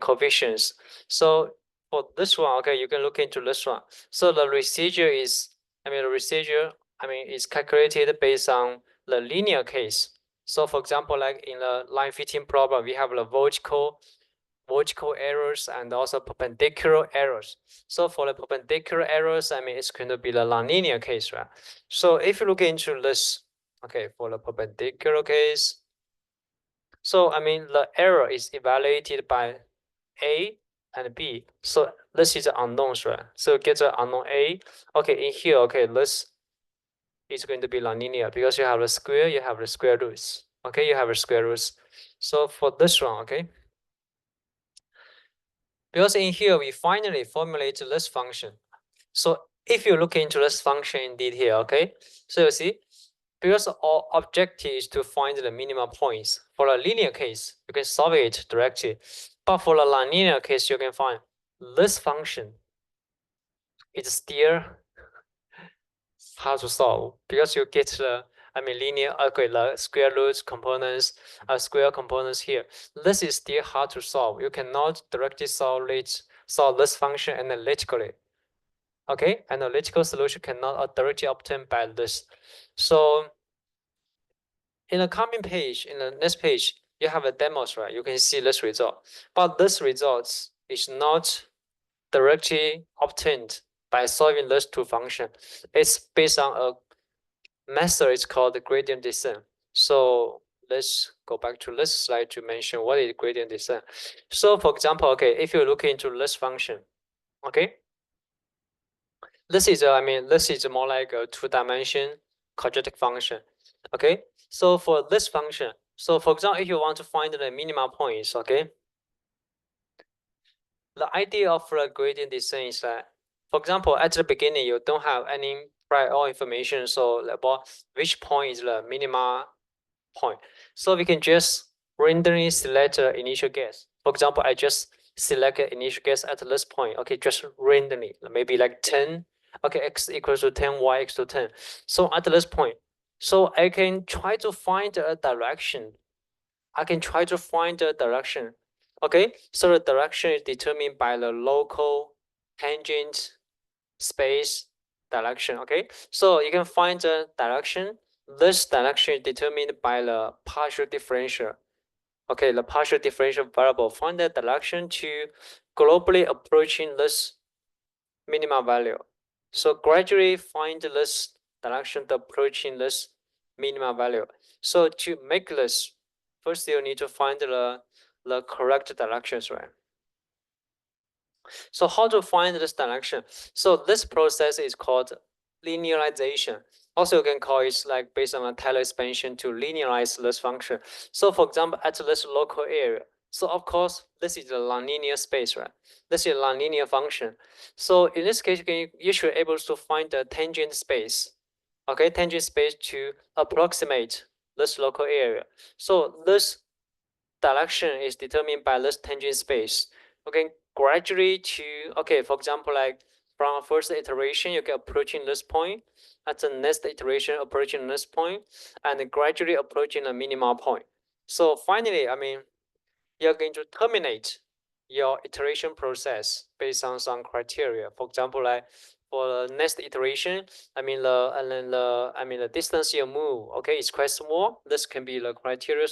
coefficients. So for this one, okay, you can look into this one. So the residual is, is calculated based on the linear case. So for example, like in the line fitting problem, we have the vertical errors and also perpendicular errors. So for the perpendicular errors, it's going to be the nonlinear case, right? So if you look into this, okay, for the perpendicular case, so the error is evaluated by A and B. So this is the unknowns, right? So get the unknown A. Okay, in here, okay, this is going to be nonlinear because you have the square, you have the square roots. Okay, you have the square roots. So for this one, okay, because in here we finally formulate this function. So if you look into this function in detail, okay, so you see, because our objective is to find the minimum points. For a linear case, you can solve it directly. But for a nonlinear case, you can find this function. It's still hard to solve because you get the linear, okay, the square roots components, square components here. This is still hard to solve. You cannot directly solve this function analytically. Okay, analytical solution cannot directly obtained by this. So in the coming page, in the next page, you have a demos, right? You can see this result, but this result is not directly obtained by solving those two functions. It's based on a method. It's called the gradient descent. So let's go back to this slide to mention what is gradient descent. So for example, okay, if you look into this function, okay, this is this is more like a two-dimension quadratic function. Okay, so for this function, so for example, if you want to find the minimum points, okay, the idea of the gradient descent is that, for example, at the beginning you don't have any prior information, so about which point is the minimum point. So we can just randomly select an initial guess. For example, I just select an initial guess at this point. Okay, just randomly, maybe like 10. Okay, x equals to 10, y equals to 10. So at this point, so I can try to find a direction. Okay, so the direction is determined by the local tangent space direction. Okay, so you can find the direction. This direction is determined by the partial differential. Okay, the partial differential variable. Find the direction to globally approaching this minimum value. So gradually find this direction to approaching this minimum value. So to make this, first you need to find the correct directions, right? So how to find this direction? So this process is called linearization. Also, you can call it like based on a Taylor expansion to linearize this function. So for example, at this local area, So of course, this is a nonlinear space, right? This is a nonlinear function. So in this case, you should be able to find the tangent space, okay, tangent space to approximate this local area. So this direction is determined by this tangent space. Okay, gradually to, okay, for example, like from first iteration, you get approaching this point, at the next iteration approaching this point, and gradually approaching a minimal point. So finally, I mean, you're going to terminate your iteration process based on some criteria. For example, like for the next iteration, I mean the distance you move, okay, it's quite small. This can be the criteria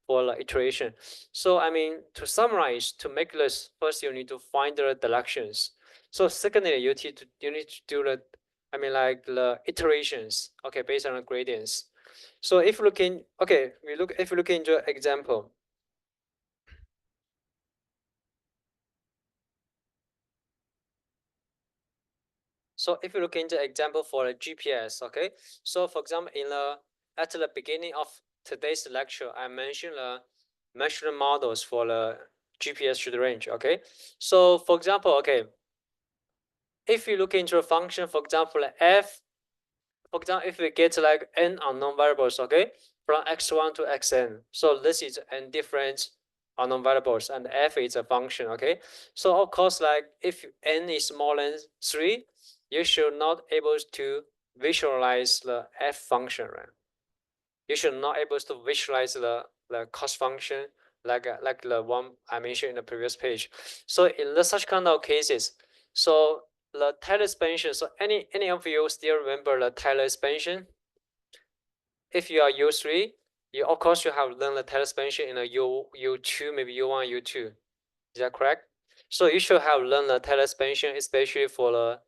for the iteration. So I mean, to summarize, to make this, first you need to find the directions. So secondly, you need to do the, I mean, like the iterations, okay, based on the gradients. So if looking, okay, if you look into example. So if you look into example for a GPS, okay. So for example, at the beginning of today's lecture, I mentioned the measurement models for the GPS should range, okay. So for example, okay, if you look into a function, for example, f, for example, if we get like n unknown variables, okay, from x1 to xn, so this is n different unknown variables, and f is a function, okay. So of course, like if n is more than 3, you should not able to visualize the f function, right? You should not able to visualize the cost function like the one I mentioned in the previous page. So in such kind of cases, so the Taylor expansion. So any of you still remember the Taylor expansion? If you are U3, you of course you have learned the Taylor expansion in a U2, maybe U1, U2. Is that correct? So you should have learned the Taylor expansion, especially for the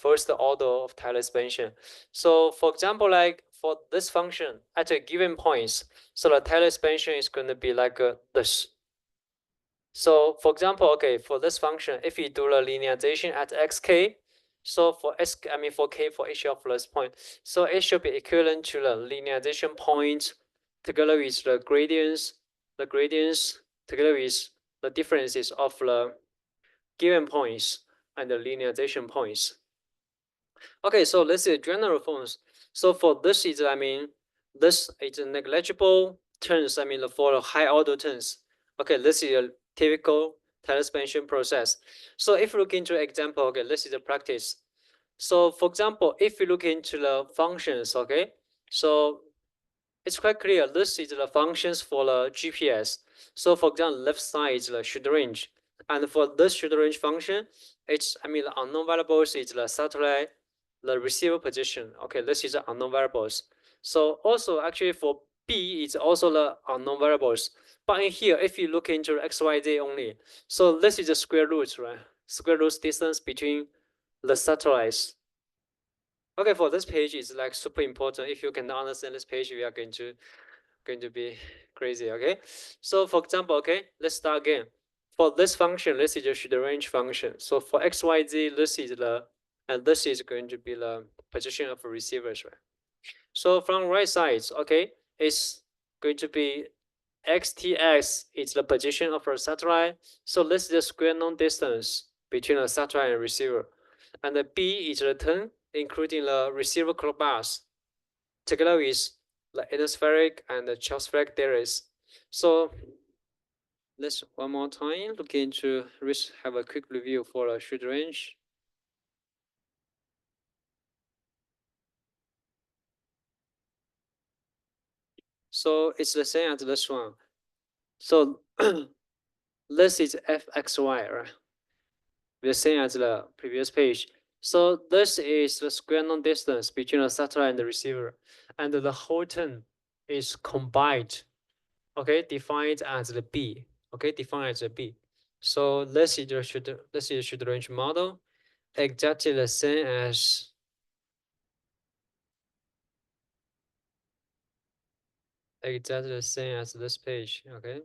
first order of Taylor expansion. So for example, like for this function at a given points, so the Taylor expansion is going to be like this. So for example, okay, for this function, if you do the linearization at xk, so for for k for each of this point, so it should be equivalent to the linearization point together with the gradients together with the differences of the given points and the linearization points. Okay, so this is general forms. So for this is, I mean, this is negligible terms, I mean, for the high order terms. Okay, this is a typical Taylor expansion process. So if you look into example, okay, this is a practice. So for example, if you look into the functions, okay, so it's quite clear. This is the functions for the GPS. So for example, left side is the should range. And for this should range function, it's, I mean, the unknown variables is the satellite, the receiver position. Okay, this is the unknown variables. So also actually for B, it's also the unknown variables. But in here, if you look into XYZ only, so this is the square root, right? Square root distance between the satellites. Okay, for this page is like super important. If you can understand this page, we are going to be crazy. Okay, so for example, okay, let's start again. For this function, this is just the range function. So for XYZ, this is the, and this is going to be the position of receivers, right? So from right side, okay, it's going to be XTX is the position of a satellite. So this is the square known distance between a satellite and receiver. And the B is the turn, including the receiver clock bus, together with the ionospheric and the tropospheric delays. So let's one more time look into, have a quick review for the should range. So it's the same as this one. So this is fxy, right? The same as the previous page. So this is the square known distance between the satellite and the receiver, and the whole term is combined. Okay, defined as the B. Okay, defined as a B. So this is the should range model, exactly the same as this page. Okay.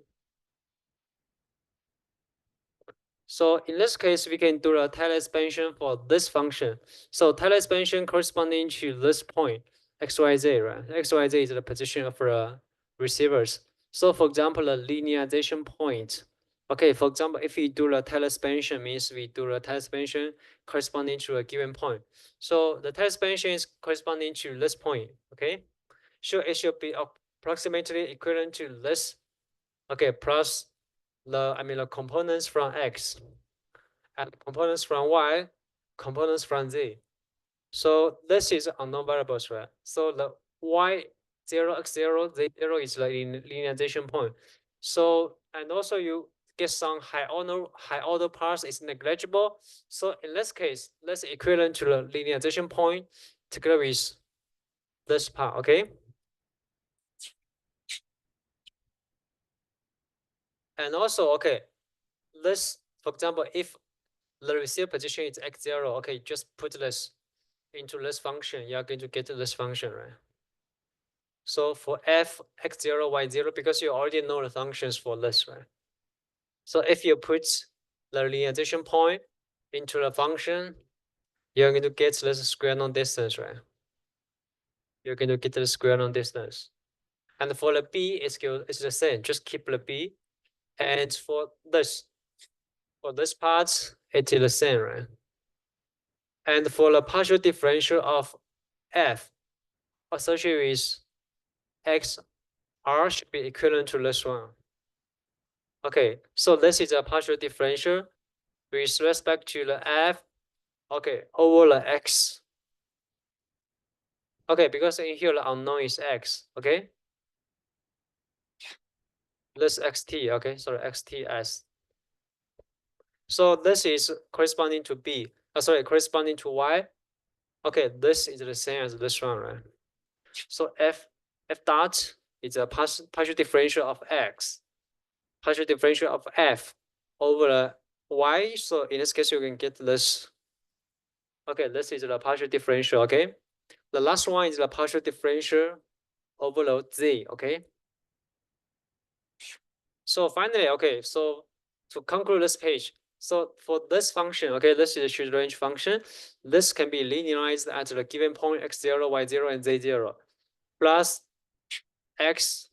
So in this case, we can do a Taylor expansion for this function. So Taylor expansion corresponding to this point, XYZ, right? XYZ is the position of the receivers. So for example, the linearization point. Okay, for example, if we do the Taylor expansion, means we do the Taylor expansion corresponding to a given point. So the Taylor expansion is corresponding to this point, okay? So it should be approximately equivalent to this, okay, plus the components from X and components from Y, components from Z. So this is unknown variables, right? So the Y0, X0, Z0 is the linearization point. So, and also you get some high order parts is negligible. So in this case, that's equivalent to the linearization point together with this part, okay? And also, okay, this, for example, if the receive position is X0, okay, just put this into this function, you are going to get this function, right? So for f x0, y0, because you already know the functions for this, right? So if you put the linearization point into the function, you're going to get this square norm distance, right? You're going to get the square norm distance. And for the b, it's the same. Just keep the b. And for this part, it is the same, right? And for the partial differential of f associated with x r should be equivalent to this one. Okay, so this is a partial differential with respect to the f, okay, over the x. Okay, because in here the unknown is x, okay? This xt, okay, sorry, xts. So this is corresponding to b, corresponding to y. Okay, this is the same as this one, right? So f dot is a partial differential of x, partial differential of f over the y. So in this case, you can get this. Okay, this is the partial differential, okay? The last one is the partial differential over the z, okay? So finally, okay, so to conclude this page, so for this function, okay, this is a short range function. This can be linearized at the given point x0, y0, and z0, plus x,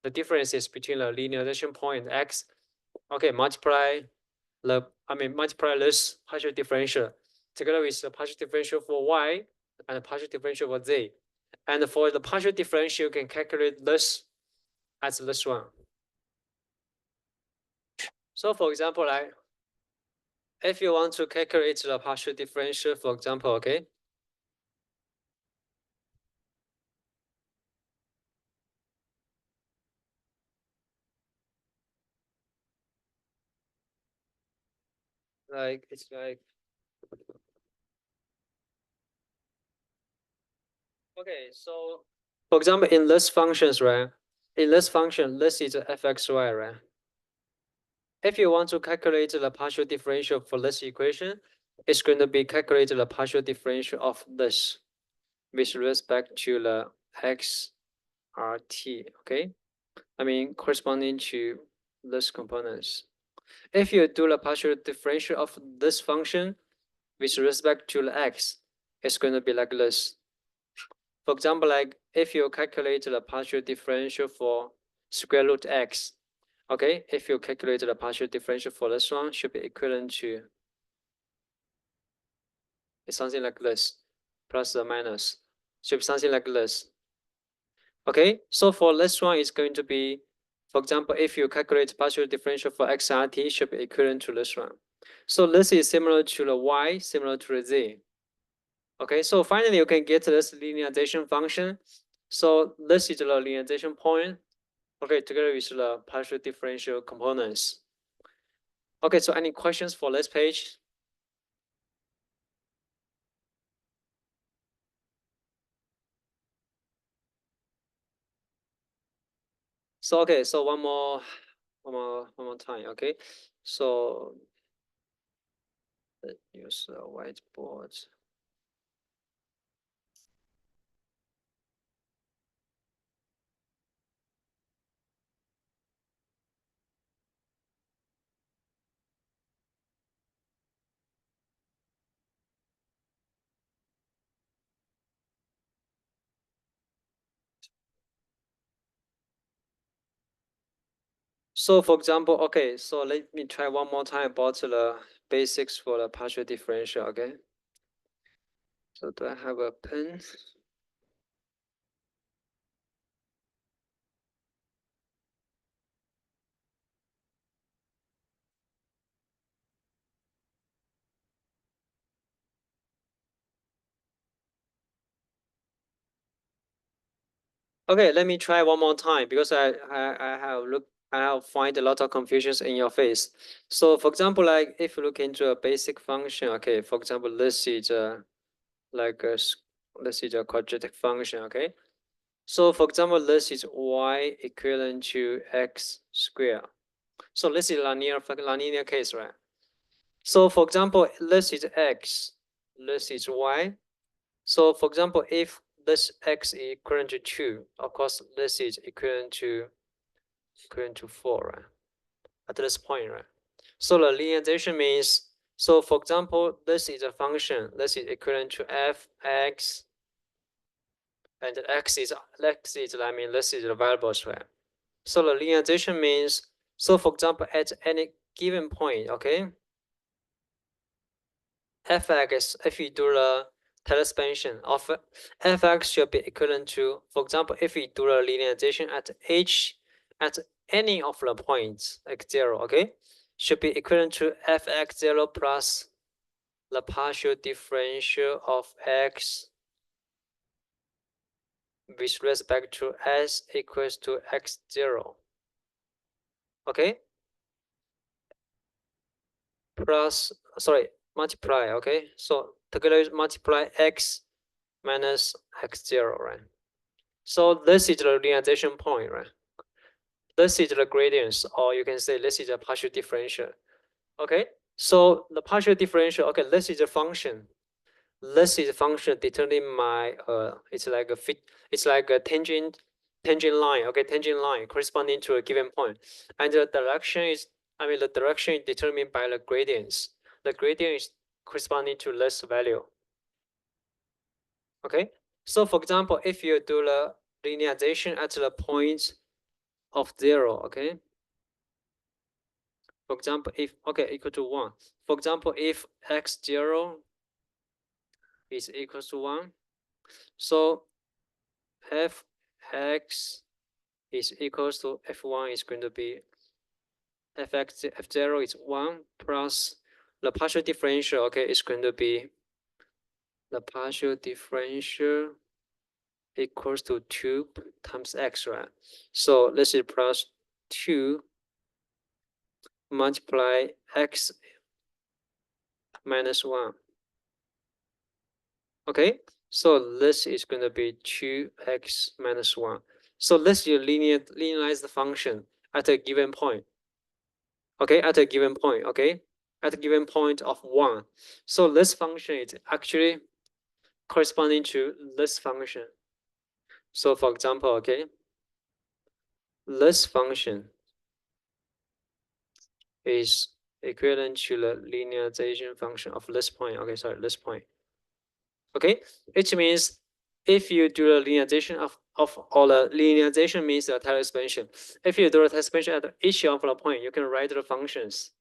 the differences between the linearization point and x, okay, multiply this partial differential together with the partial differential for y and the partial differential for z. And for the partial differential, you can calculate this as this one. So for example, like if you want to calculate the partial differential, for example, okay. Like it's like okay, so for example, in this functions, right? In this function, this is fxy, right? If you want to calculate the partial differential for this equation, it's going to be calculated the partial differential of this with respect to the x rt, okay? I mean, corresponding to this components. If you do the partial differential of this function with respect to the x, it's going to be like this. For example, like if you calculate the partial differential for square root x, okay, if you calculate the partial differential for this one, should be equivalent to it's something like this, plus or minus, should be something like this. Okay, so for this one, it's going to be, for example, if you calculate partial differential for xrt, should be equivalent to this one. So this is similar to the y, similar to the z. Okay, so finally you can get this linearization function. So this is the linearization point, okay, together with the partial differential components. Okay, so any questions for this page? So okay, so one more time, okay. So let's use a whiteboard. So for example, okay, so let me try one more time about the basics for the partial differential, okay? So do I have a pen? Okay, let me try one more time because I have find a lot of confusions in your face. So for example, like if you look into a basic function, okay, for example, this is this is a quadratic function, okay? So for example, this is y equivalent to x squared. So this is linear case, right? So for example, this is x, this is y. So for example, if this x is equivalent to 2, of course, this is equivalent to 4, right? At this point, right? So the linearization means, so for example, this is a function, this is equivalent to f(x), and x is, I mean, this is the variables, right? So the linearization means, so for example, at any given point, okay, f(x), if you do the Taylor expansion of f(x) should be equivalent to, for example, if we do the linearization at any of the points, like 0, okay, should be equivalent to f(x0) plus the partial differential of x with respect to s equals to x0, okay, plus, sorry, multiply, okay, so together multiply x minus x0, right? So this is the linearization point, right? This is the gradients, or you can say this is a partial differential. Okay, so the partial differential, okay, this is a function. This is a function determining my it's like a tangent line, okay, tangent line corresponding to a given point. And the direction is, I mean, the direction is determined by the gradients. The gradient is corresponding to this value. Okay, so for example, if you do the linearization at the point of 0, okay, for example, if, okay, equal to 1, for example, if x0 is equals to 1, so f(x) is equals to f1 is going to be f0 is 1 plus the partial differential, okay, is going to be the partial differential equals to 2 times x, right? So this is plus 2 multiply x minus 1. Okay, so this is going to be 2x minus 1. So this is linearized function at a given point. Okay, at a given point, okay, at a given point of 1. So this function is actually corresponding to this function. So for example, okay, this function is equivalent to the linearization function of this point. Okay, sorry, this point. Okay, which means if you do the linearization of all the linearization means the Taylor expansion. If you do the Taylor expansion at each of the point, you can write the functions.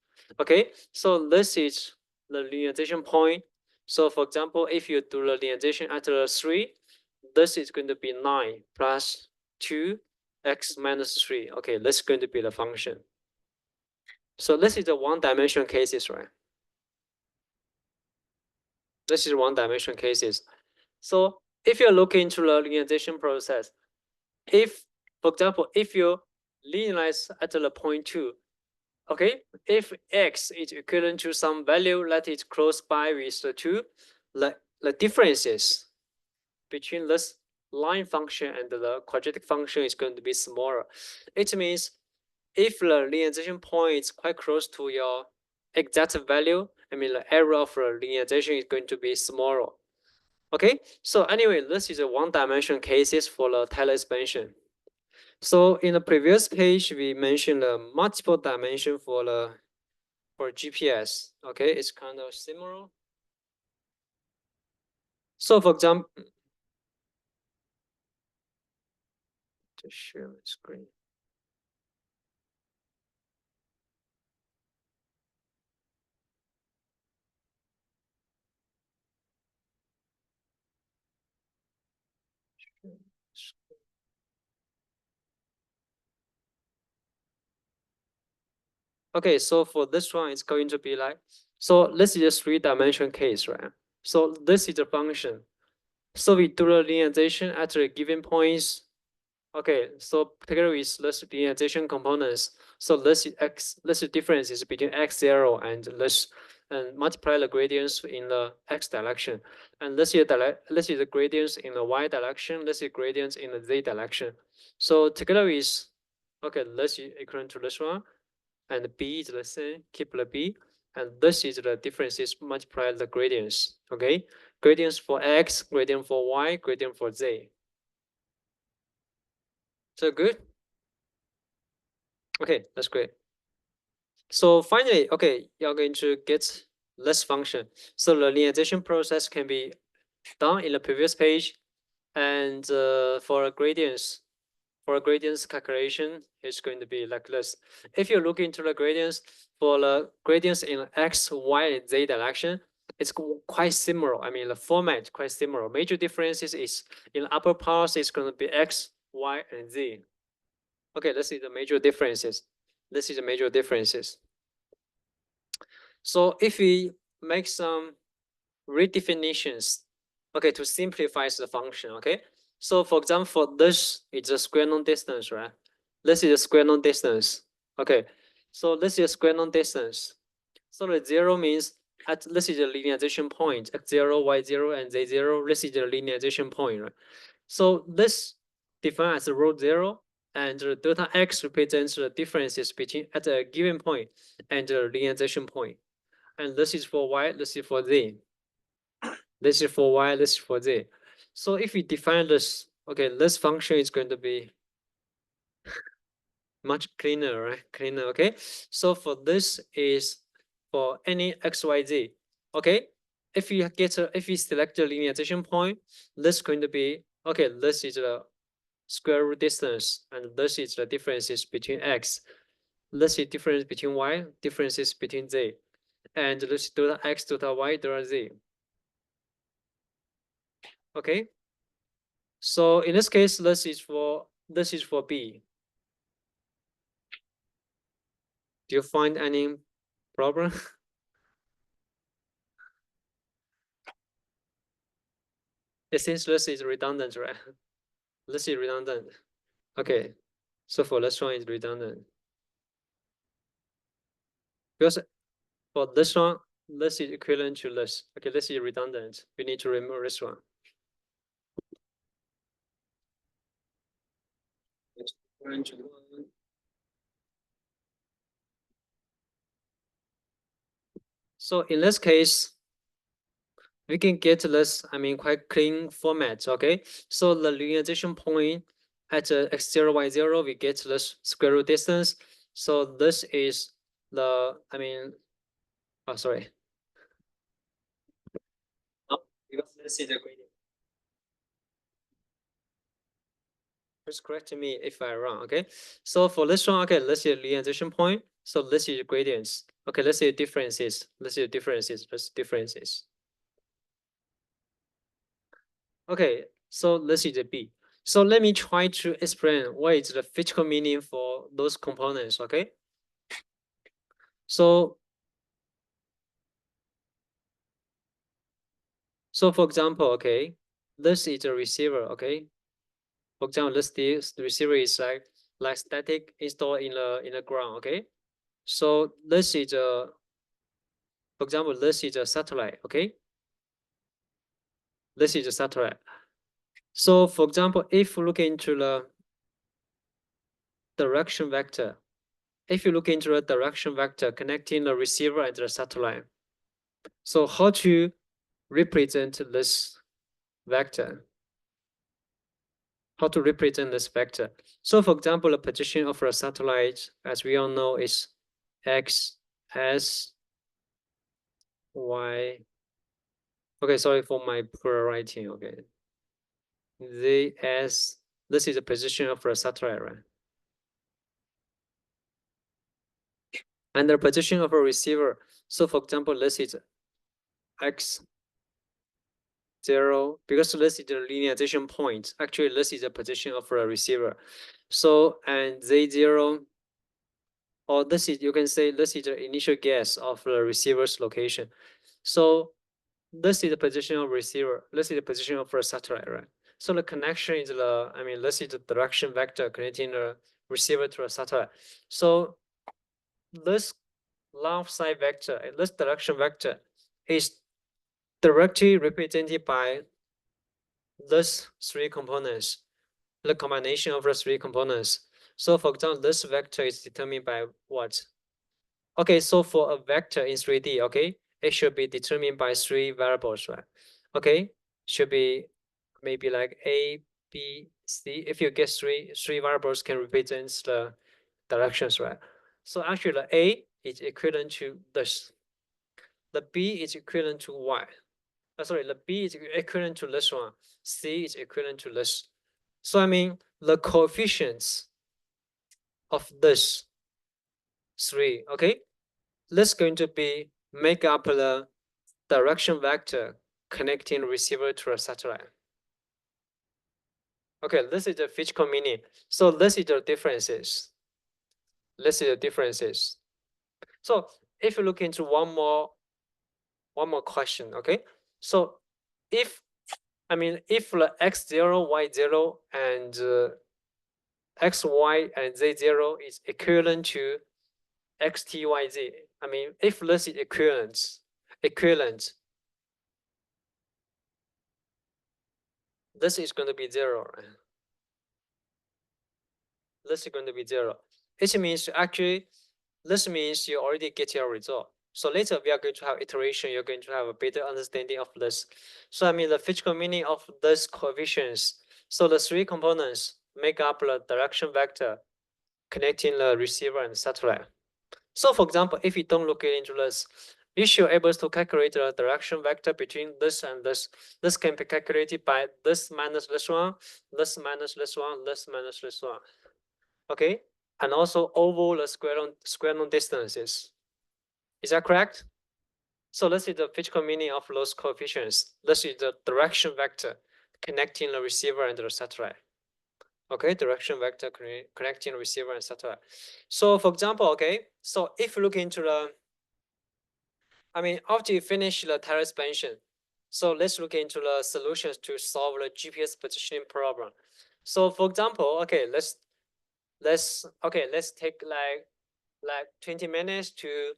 Okay, so this is the linearization point. So for example, if you do the linearization at the 3, this is going to be 9 plus 2x minus 3. Okay, this is going to be the function. So this is the one-dimensional cases, right? This is one-dimensional cases. So if you look into the linearization process, if, for example, if you linearize at the point 2, okay, if x is equivalent to some value that is close by with the 2, the differences between this line function and the quadratic function is going to be smaller. It means if the linearization point is quite close to your exact value, I mean the error of the linearization is going to be smaller. Okay, so anyway, this is a one-dimensional cases for the Taylor expansion. So in the previous page, we mentioned the multiple dimension for GPS. Okay, it's kind of similar. So for example, to share my screen. Okay, so for this one, it's going to be like, so this is a three-dimensional case, right? So this is the function. So we do the linearization at the given points. Okay, so together with this linearization components, so this is x, this is differences between x0 and this, and multiply the gradients in the x direction, and this is the gradients in the y direction, this is gradients in the z direction. So together with, okay, this is equal to this one, and b is the same, keep the b, and this is the differences multiply the gradients. Okay, gradients for x, gradient for y, gradient for z. So good. Okay, that's great. So finally, okay, you're going to get this function. So the linearization process can be done in the previous page, and for gradients calculation, it's going to be like this. If you look into the gradients for the gradients in x, y, and z direction, it's quite similar. I mean, the format quite similar. Major differences is in the upper parts, it's going to be x, y, and z. Okay, let's see the major differences. This is the major differences. So if we make some redefinitions, okay, to simplify the function, okay? So for example, for this, it's a square non distance, right? This is a square non distance. Okay, so this is a square non distance. So the 0 means at this is the linearization point, x0, y0, and z0. This is the linearization point, right? So this defined as root 0, and the delta x represents the differences between at a given point and the linearization point. And this is for y, this is for z. This is for y, this is for z. So if we define this, okay, this function is going to be much cleaner, right? Cleaner, okay? So for this is for any x, y, z, okay? If you select the linearization point, this is going to be, okay, this is the square root distance, and this is the differences between x. This is difference between y, differences between z, and this is delta x, delta y, delta z. Okay. So in this case, this is for B. Do you find any problem? It seems this is redundant, right? This is redundant. Okay. So for this one is redundant. Because for this one, this is equivalent to this. Okay, this is redundant. We need to remove this one. So in this case, we can get this, I mean, quite clean format, okay? So the linearization point at x0, y0, we get this square root distance. So this is the, I mean, oh, sorry. Oh, because this is the gradient. Just correct me if I'm wrong, okay? So for this one, okay, let's see the linearization point. So this is gradients. Okay, let's see differences. Let's see differences. Okay, so let's see the B. So let me try to explain what is the physical meaning for those components, okay? So for example, okay, this is a receiver, okay? For example, the receiver is like static installed in the ground, okay? So this is a, for example, this is a satellite, okay? This is a satellite. So for example, if you look into the direction vector, if you look into the direction vector connecting the receiver and the satellite, so how to represent this vector? How to represent this vector? So for example, the position of a satellite, as we all know, is x, s, y. Okay, sorry for my poor writing, okay. Z, s, this is the position of a satellite, right? And the position of a receiver. So for example, this is x 0, because this is the linearization point. Actually, this is the position of a receiver. So, and z0, or this is, you can say this is the initial guess of the receiver's location. So this is the position of receiver, this is the position of the satellite, right? So the connection is the, I mean, this is the direction vector connecting the receiver to the satellite. So this left side vector, this direction vector is directly represented by these three components, the combination of the three components. So for example, this vector is determined by what? Okay, so for a vector in 3D, okay, it should be determined by three variables, right? Okay, should be maybe like A, B, C. If you get three variables can represent the directions, right? So actually the A is equivalent to this. The B is equivalent to Y. Sorry, the B is equivalent to this one. C is equivalent to this. So I mean the coefficients of this three, okay? This is going to be make up the direction vector connecting receiver to a satellite. Okay, this is the physical meaning. So this is the differences. This is the differences. So if you look into one more question, okay? So if, I mean, if the x0, y0, and xy and z0 is equivalent to xt, yz, I mean, if this is equivalent, this is going to be 0. This is going to be 0. It means actually, this means you already get your result. So later we are going to have iteration, you're going to have a better understanding of this. So I mean the physical meaning of these coefficients. So the three components make up the direction vector connecting the receiver and satellite. So for example, if you don't look into this, you should be able to calculate the direction vector between this and this. This can be calculated by this minus this one, this minus this one, this minus this one. Okay, and also over the square root distances. Is that correct? So this is the physical meaning of those coefficients. This is the direction vector connecting the receiver and the satellite. Okay, direction vector connecting the receiver and satellite. So for example, okay, so if you look into the, I mean, after you finish the Taylor expansion, so let's look into the solutions to solve the GPS positioning problem. So for example, okay, let's take like 20 minutes to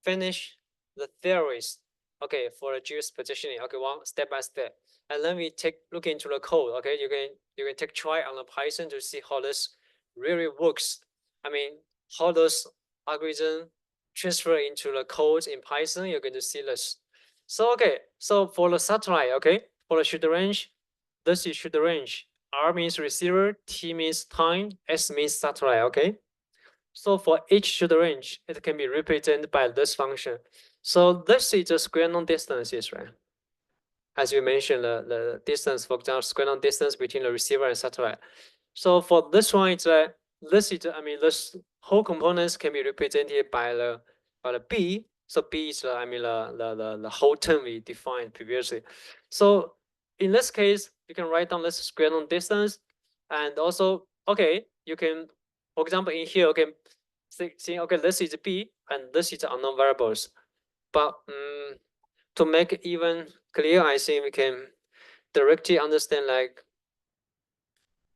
finish the theories, okay, for the GPS positioning, okay, one step by step, and then we look into the code, okay. You can take try on the Python to see how this really works. I mean, how those algorithms transfer into the code in Python. You're going to see this. So okay, so for the satellite, okay, for the shoot range, this is shoot range. R means receiver, T means time, S means satellite, okay. So for each shoot range, it can be represented by this function. So this is the square non distances, right? As you mentioned, the distance, for example, square non distance between the receiver and satellite. So for this one, it's this is, I mean, this whole components can be represented by the B. So B is, I mean, the whole term we defined previously. So in this case, you can write down this square non distance, and also, okay, you can, for example, in here, okay, see, okay, this is B and this is unknown variables. But to make it even clear, I think we can directly understand like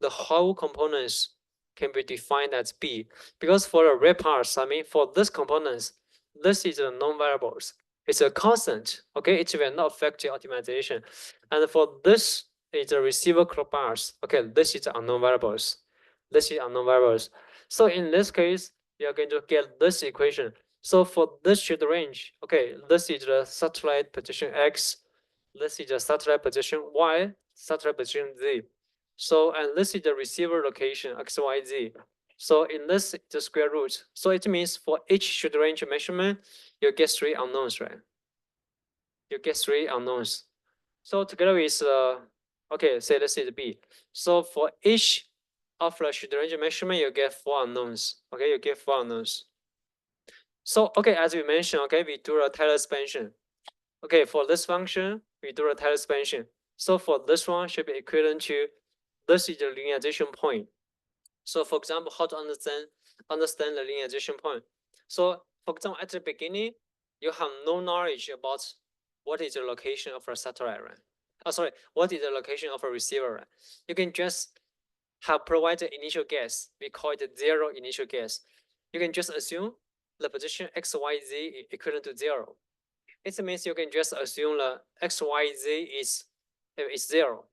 the whole components can be defined as B, because for the red parts, I mean, for these components, this is the known variables. It's a constant, okay? It will not affect your optimization. And for this is the receiver clock bars. Okay, this is the unknown variables. This is unknown variables. So in this case, you're going to get this equation. So for this shoot range, okay, this is the satellite position X, this is the satellite position Y, satellite position Z. So, and this is the receiver location, X, Y, Z. So in this, the square root. So it means for each shoot range measurement, you get 3 unknowns, right? You get 3 unknowns. So together with, okay, say this is B. So for each of the shoot range measurement, you get 4 unknowns. Okay, you get 4 unknowns. So, okay, as we mentioned, okay, we do a Taylor expansion. Okay, for this function, we do a Taylor expansion. So for this one should be equivalent to, this is the linearization point. So for example, how to understand the linearization point? So for example, at the beginning, you have no knowledge about what is the location of a satellite, right? Oh, sorry, what is the location of a receiver, right? You can just have provided initial guess. We call it 0 initial guess. You can just assume the position x, y, z equivalent to 0. It means you can just assume the x, y, z is 0.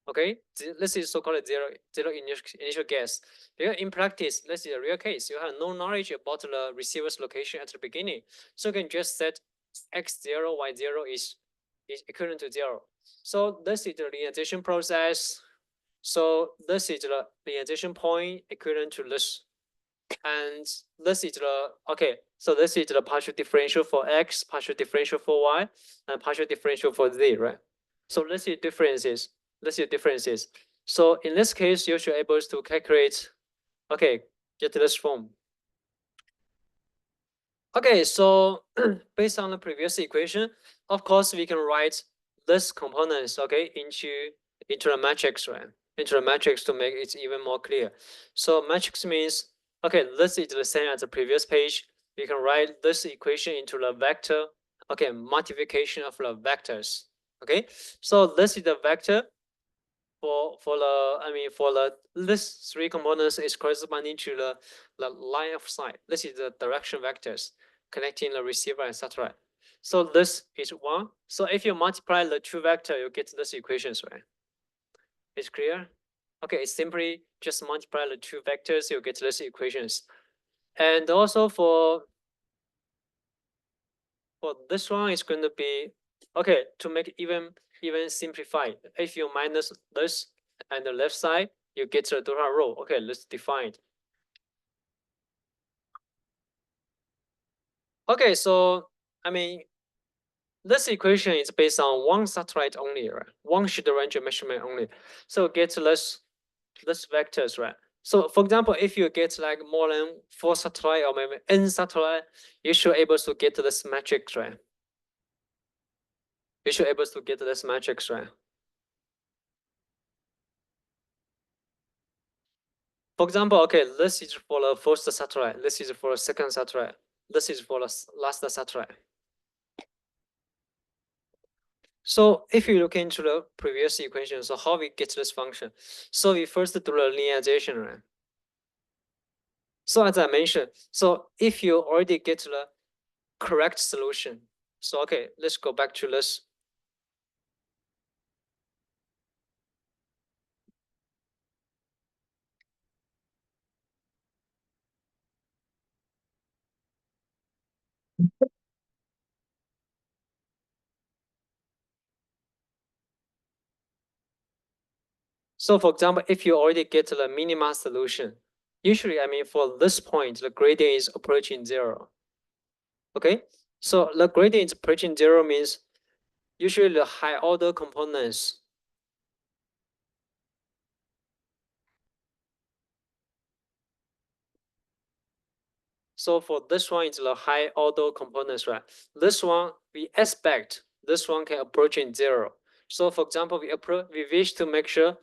Okay, this is so-called zero initial guess. Because in practice, this is a real case. You have no knowledge about the receiver's location at the beginning, so you can just set x0, y0 is equivalent to 0. So this is the linearization process. So this is the linearization point equivalent to this, and this is the okay. So this is the partial differential for x, partial differential for y, and partial differential for z, right? So let's see differences. Let's see differences. So in this case, you should be able to calculate. Okay, get this form. Okay, so based on the previous equation, of course we can write this components, okay, into the matrix, right? Into the matrix to make it even more clear. So matrix means, okay, this is the same as the previous page. We can write this equation into the vector, okay, multiplication of the vectors. Okay, so this is the vector for the this three components is corresponding to the line of sight. This is the direction vectors connecting the receiver and satellite. So this is 1. So if you multiply the two vectors, you get this equations, right? It's clear? Okay, it's simply just multiply the two vectors, you get this equations. And also for this one, it's going to be okay to make even simplified. If you minus this and the left side, you get the total row. Okay, let's define it. Okay, so I mean, this equation is based on one satellite only, right? One sheet range measurement only. So get this vectors, right? So for example, if you get like more than 4 satellite or maybe n satellite, you should able to get this matrix, right? You should able to get this matrix, right? For example, okay, this is for the first satellite, this is for the second satellite, this is for the last satellite. So if you look into the previous equation, so how we get this function? So we first do the linearization, right? So as I mentioned, so if you already get the correct solution, so okay, let's go back to this. So for example, if you already get the minima solution, usually, I mean, for this point, the gradient is approaching 0. Okay, so the gradient is approaching 0 means usually the high order components. So for this one, it's the high order components, right? This one, we expect this one can approaching 0. So for example, we wish to make sure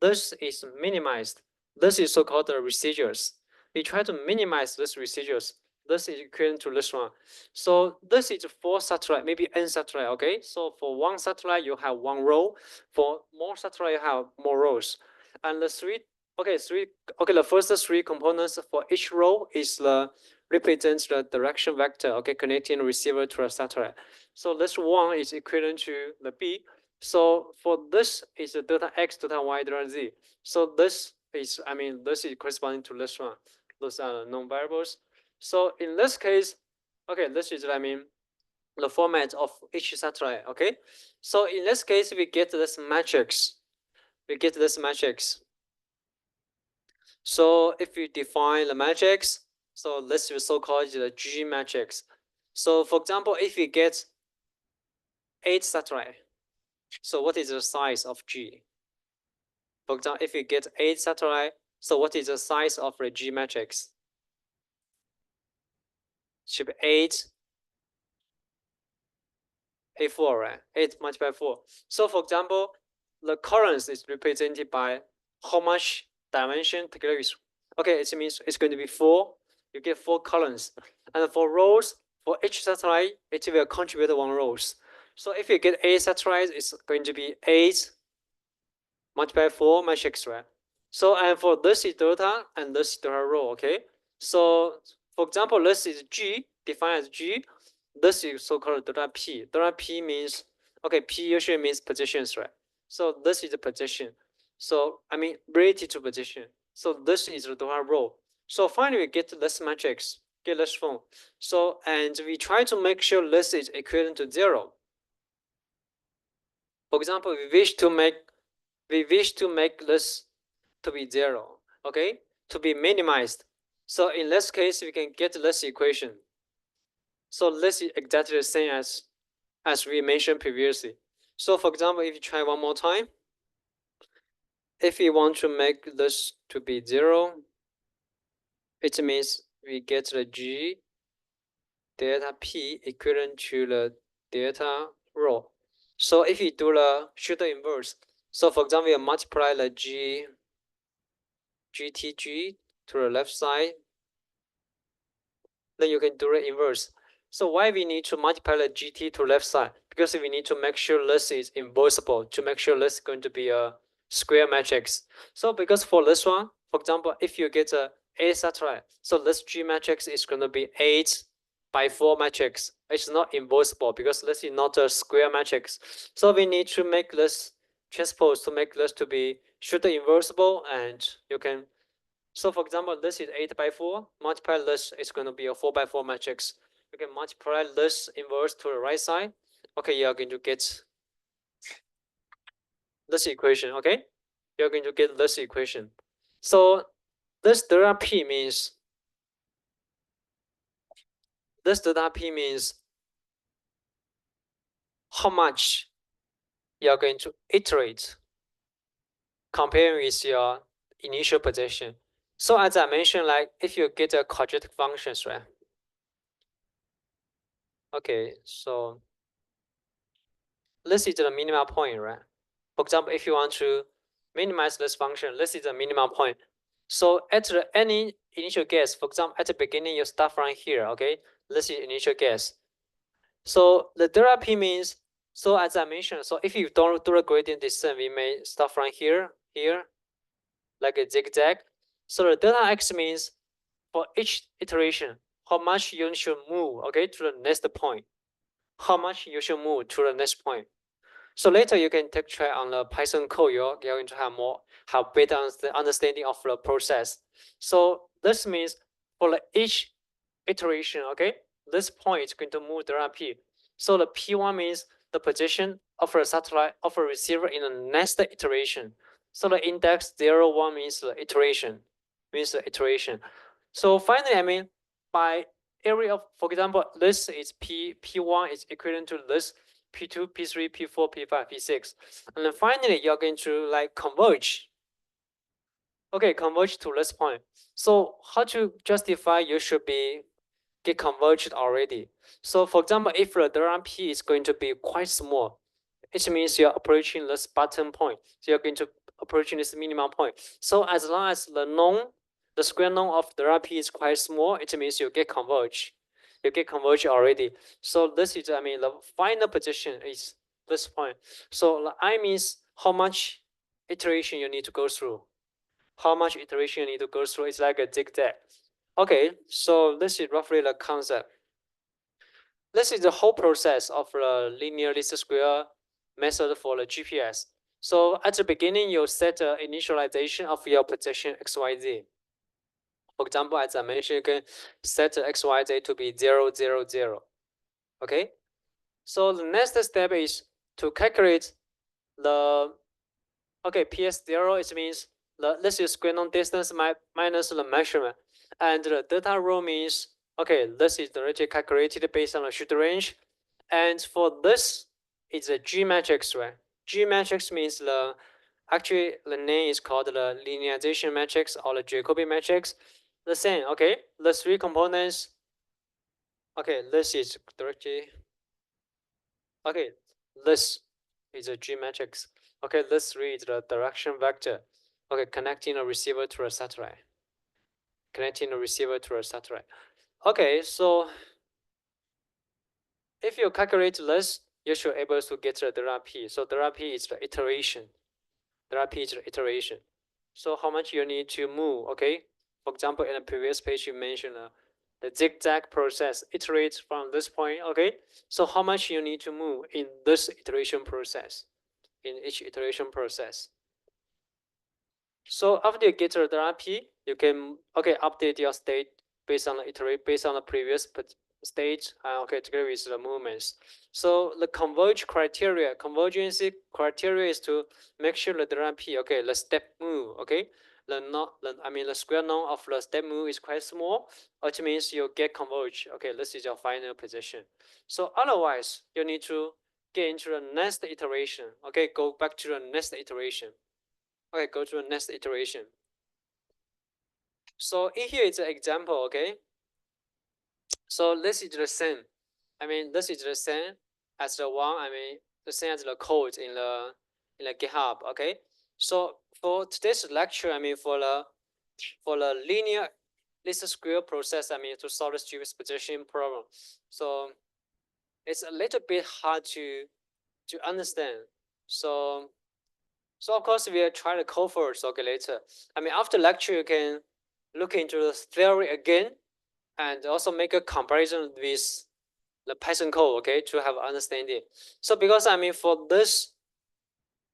this is minimized. This is so-called the residuals. We try to minimize this residuals. This is equivalent to this one. So this is 4 satellite, maybe n satellite, okay? So for 1 satellite, you have 1 row. For more satellite, you have more rows. And the the first 3 components for each row is represents the direction vector, okay, connecting the receiver to a satellite. So this one is equivalent to the B. So for this is the delta X, delta Y, delta Z. So this is, I mean, this is corresponding to this one. Those are known variables. So in this case, okay, this is, I mean, the format of each satellite, okay? So in this case, we get this matrix. We get this matrix. So if you define the matrix, so this is so-called the G matrix. So for example, if we get 8 satellite, so what is the size of G? For example, if we get 8 satellite, so what is the size of the G matrix? Should be 8, A4, right? 8 multiplied by 4. So for example, the current is represented by how much dimension together with, okay, it means it's going to be 4 you get 4 columns. And for rows, for each satellite, it will contribute 1 rows. So if you get 8 satellites, it's going to be 8 multiplied 4 matrix, right? So, and for this is delta and this is delta row, okay? So, for example, this is G, defined as G. This is so-called delta P. Delta P means, okay, P usually means positions, right? So this is the position. So, I mean, related to position. So this is the delta row. So finally, we get this matrix, get this form. So, and we try to make sure this is equivalent to 0. For example, we wish to make this to be 0, okay, to be minimized. So in this case, we can get this equation. So this is exactly the same as we mentioned previously. So for example, if you try one more time, if we want to make this to be 0, it means we get the G delta P equivalent to the delta rho. So if you do the Schur inverse, so for example, you multiply the GTG to the left side, then you can do the inverse. So why we need to multiply the GT to left side? Because we need to make sure this is inversible, to make sure this is going to be a square matrix. So because for this one, for example, if you get a satellite, so this G matrix is going to be 8 by 4 matrix. It's not inversible because this is not a square matrix. So we need to make this transpose to make this to be Schur inversible, and you can. So for example, this is 8 by 4, multiply this, it's going to be a 4 by 4 matrix. You can multiply this inverse to the right side. Okay, you're going to get this equation, okay? You're going to get this equation. So this delta P means, how much you're going to iterate comparing with your initial position. So as I mentioned, like if you get a quadratic functions, right? Okay, so this is the minimum point, right? For example, if you want to minimize this function, this is the minimum point. So at any initial guess, for example, at the beginning, you start from here, okay? This is initial guess. So the delta P means, so as I mentioned, so if you don't do a gradient descent, we may start from here, like a zigzag. So the delta X means for each iteration, how much you should move, okay, to the next point. How much you should move to the next point. So later you can take try on the Python code. You're going to have better understanding of the process. So this means for each iteration, okay, this point is going to move delta P. So the P1 means the position of a satellite of a receiver in the next iteration. So the index 0, 1 means the iteration, So finally, I mean, by area of, for example, this is P1 is equivalent to this P2, P3, P4, P5, P6. And then finally, you're going to like converge. Okay, converge to this point. So how to justify you should get converged already? So for example, if the delta P is going to be quite small, it means you're approaching this bottom point. So you're going to approaching this minimum point. So as long as the square norm of delta P is quite small, it means you get converged. You get converged already. So this is, I mean, the final position is this point. So the I means how much iteration you need to go through. How much iteration you need to go through is like a zigzag. Okay, so this is roughly the concept. This is the whole process of the linear least square method for the GPS. So at the beginning, you set the initialization of your position XYZ. For example, as I mentioned, you can set the XYZ to be 0, 0, 0. Okay. So the next step is to calculate the, okay, PS0, it means this is square norm distance minus the measurement. And the delta rho means, okay, this is directly calculated based on the Schur range. And for this, it's a G matrix, right? G matrix means actually the name is called the linearization matrix or the Jacobi matrix. The same, okay? The 3 components. Okay, this is directly. Okay, this is a G matrix. Okay, this 3 is the direction vector. Okay, connecting a receiver to a satellite. connecting the receiver to a satellite. Okay, so if you calculate this, you should able to get the delta p. So delta p is the iteration. Delta p is the iteration. So how much you need to move? Okay, for example, in the previous page you mentioned the zigzag process iterates from this point. Okay, so how much you need to move in this iteration process? In each iteration process. So after you get the delta p, you can update your state based on the previous state together with the movements. So the convergence criteria is to make sure the delta p the step move the square norm of the step move is quite small, which means you get converge. This is your final position. So otherwise you need to get into the next iteration. Go back to the next iteration. Go to the next iteration. So in here it's an example. So this is the same. This is the same as the one. The same as the code in the GitHub. So for today's lecture, for the linear least square process, to solve the strip position problem. So it's a little bit hard to understand. So of course we'll try the code first. Later. After lecture you can look into the theory again and also make a comparison with the Python code, to have understanding. So because for this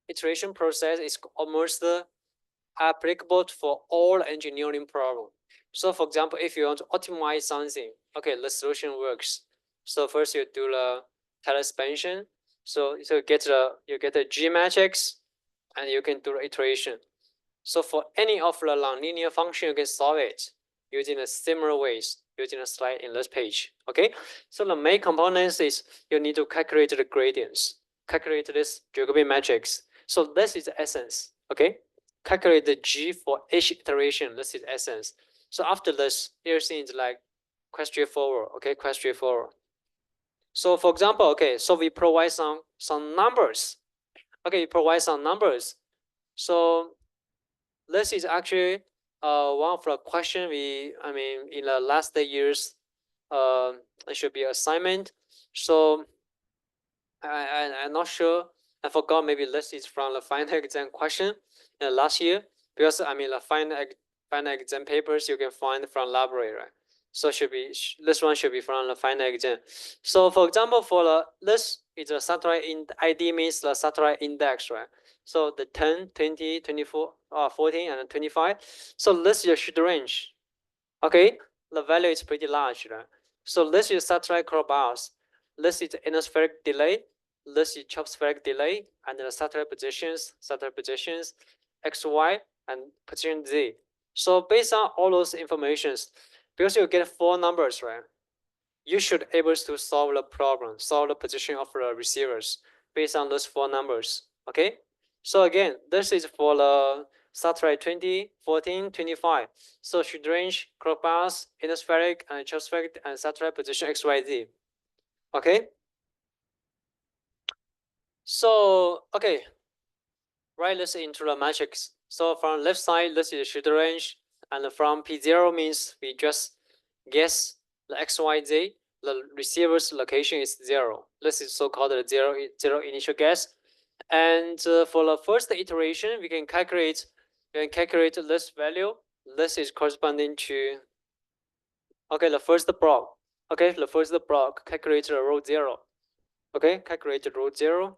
iteration process is almost applicable for all engineering problem. So for example, if you want to optimize something, the solution works. So first you do the Taylor expansion. So you get the G matrix, and you can do the iteration. So for any of the nonlinear function, you can solve it using a similar ways using a slide in this page. So the main components is you need to calculate the gradients, calculate this Jacobian matrix. So this is the essence. Calculate the G for each iteration. This is essence. So after this, everything is like quite straightforward. Quite straightforward. So for example, so we provide some numbers. We provide some numbers. So this is actually one of the question we in the last years it should be assignment. So I'm not sure. I forgot, maybe this is from the final exam question last year, because the final exam papers you can find from library, right? So this one should be from the final exam. So for example, for this is a satellite ID means the satellite index, right? So the 10, 20, 24, 14, and 25. So this is your should range. The value is pretty large, right? So this is satellite crosshairs. This is anospheric delay. This is tropospheric delay, and the satellite positions, X, Y, and position Z. So based on all those informations, because you get 4 numbers, right? You should able to solve the problem, solve the position of the receivers based on those 4 numbers. So again, this is for the satellite 20, 14, 25. So should range, crosshairs, anospheric, and tropospheric, and satellite position X, Y, Z. So write this into the matrix. So from left side, this is should range, and from P0 means we just guess the XYZ. The receiver's location is 0. This is so-called the zero initial guess. And for the first iteration, we can calculate this value. This is corresponding to the first block. The first block, calculate the row 0. Calculate the row 0.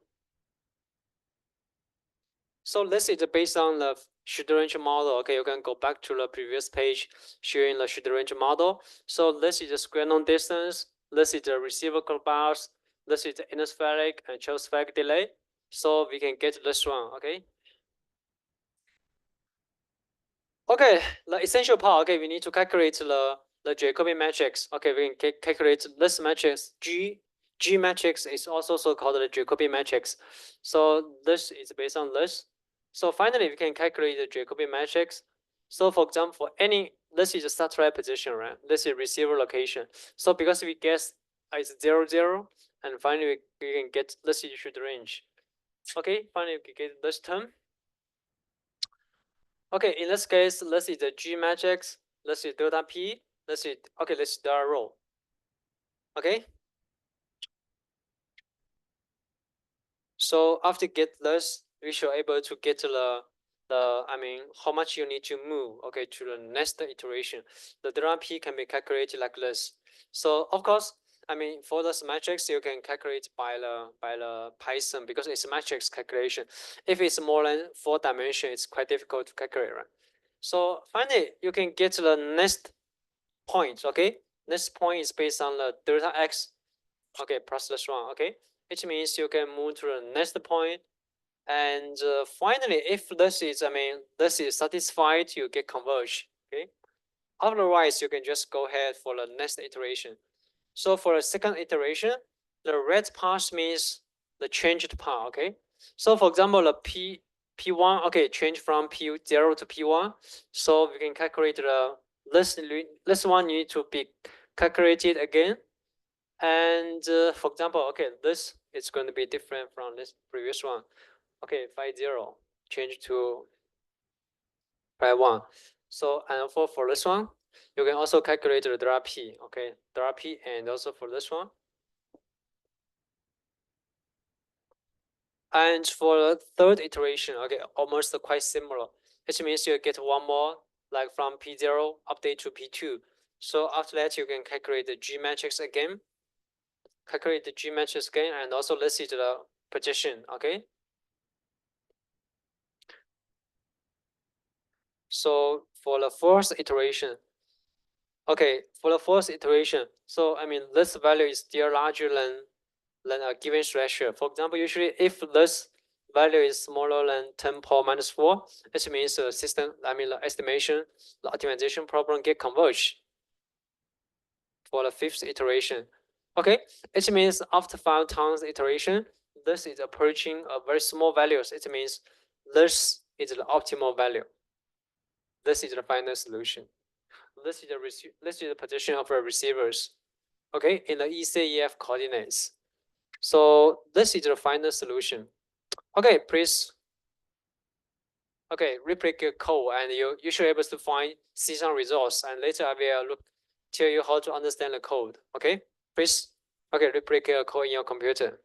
So this is based on the Schütte-Röntgen model. You can go back to the previous page showing the Schütte-Röntgen model. So this is the square norm distance. This is the receiver bars. This is the anospheric and tropospheric delay. So we can get this one. The essential part. We need to calculate the Jacobian matrix. We can calculate this matrix. G matrix is also so-called the Jacobian matrix. So this is based on this. So finally, we can calculate the Jacobian matrix. So for example, this is a satellite position, right? This is receiver location. So because we guess it's 0, 0, and finally we can get this is should range. Finally we can get this term. In this case, this is the G matrix. let's see delta P, let's see, okay, let's see delta rho. Okay. So after get this, we should able to get I mean, how much you need to move, okay, to the next iteration. The delta P can be calculated like this. So of course, I mean, for this matrix, you can calculate by the Python because it's a matrix calculation. If it's more than 4 dimensions, it's quite difficult to calculate, right? So finally, you can get to the next point, okay? Next point is based on the delta X, okay, plus this one, okay? Which means you can move to the next point. And finally, if this is, I mean, this is satisfied, you get converge, okay? Otherwise, you can just go ahead for the next iteration. So for the second iteration, the red part means the changed part, okay? So for example, the P1, okay, change from P0 to P1. So we can calculate the, this one need to be calculated again. And for example, okay, this is going to be different from this previous one. Okay, phi 0 change to phi 1. So, and for this one, you can also calculate the delta P, okay, delta P, and also for this one. And for the third iteration, okay, almost quite similar. Which means you get one more, like from P0 update to P2. So after that, you can calculate the G matrix again. Calculate the G matrix again, and also let's see the position, okay? So for the fourth iteration, okay, for the fourth iteration, so I mean, this value is still larger than a given threshold. For example, usually if this value is smaller than 10 power minus 4, it means the system, I mean, the estimation, the optimization problem get converged for the fifth iteration. Okay, it means after 5 times iteration, this is approaching a very small values. It means this is the optimal value. This is the final solution. This is the position of the receivers, okay, in the ECEF coordinates. So this is the final solution. Okay, please. Okay, replicate code, and you should be able to see some results, and later I will tell you how to understand the code. Okay, please. Okay, replicate code in your computer.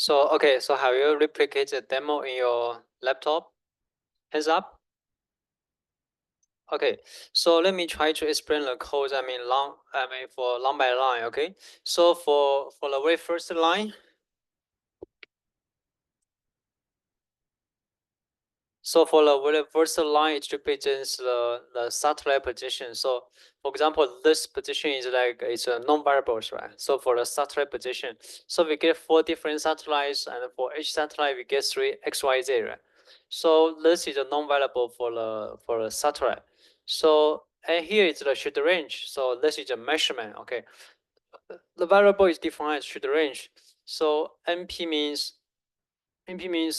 So, okay, so have you replicated the demo in your laptop? Hands up. Okay, so let me try to explain the code. For line by line. Okay, so for the very first line. So for the very first line, it represents the satellite position. So for example, this position is like it's a non-variables, right? So for the satellite position, so we get 4 different satellites, and for each satellite we get 3 XYZ, right? So this is a non-variable for the satellite. So and here is the shoot range. So this is a measurement. Okay, the variable is defined as shoot range. So NP means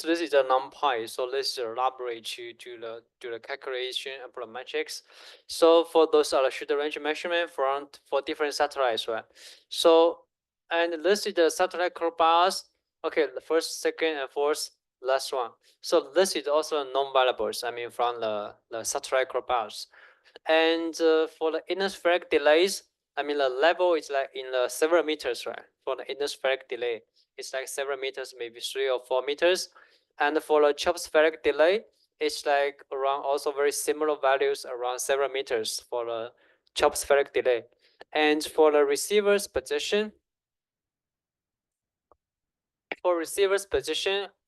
this is a NumPy, so this is a library to do the calculation and the metrics. So for those are the shoot range measurement for different satellites, right? So and this is the satellite curve bars. Okay, the first, second, and fourth, last one. So this is also non-variables. I mean, from the satellite curve bars. And for the inter-spheric delays, I mean the level is like in the several meters, right? For the inter-spheric delay, it's like several meters, maybe 3 or 4 meters. And for the tropospheric delay, it's like around also very similar values, around several meters for the tropospheric delay. And for the receiver's position,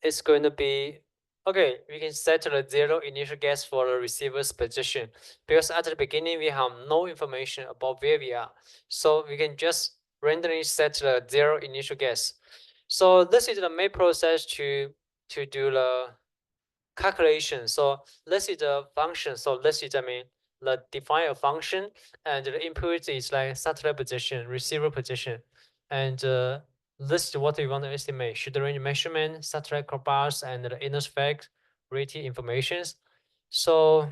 it's going to be, okay, we can set the 0 initial guess for the receiver's position, because at the beginning we have no information about where we are. So we can just randomly set the 0 initial guess. So this is the main process to do the calculation. So this is the function. So this is, I mean, the define a function, and the input is like satellite position, receiver position, and this is what we want to estimate: shoot range measurement, satellite curve bars, and the inter-spheric rating informations. So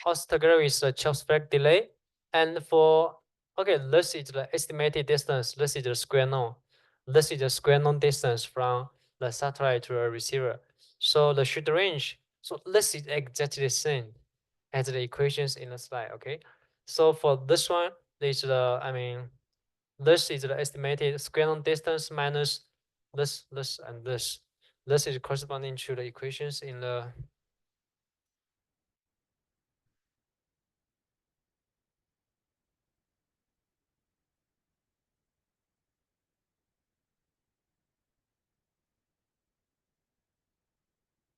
also together with the tropospheric delay, and for okay, this is the estimated distance. This is the square norm. This is the square norm distance from the satellite to a receiver. So the shoot range. So this is exactly the same as the equations in the slide. Okay. So for this one, this is the, I mean, this is the estimated square norm distance minus this, and this. This is corresponding to the equations in the.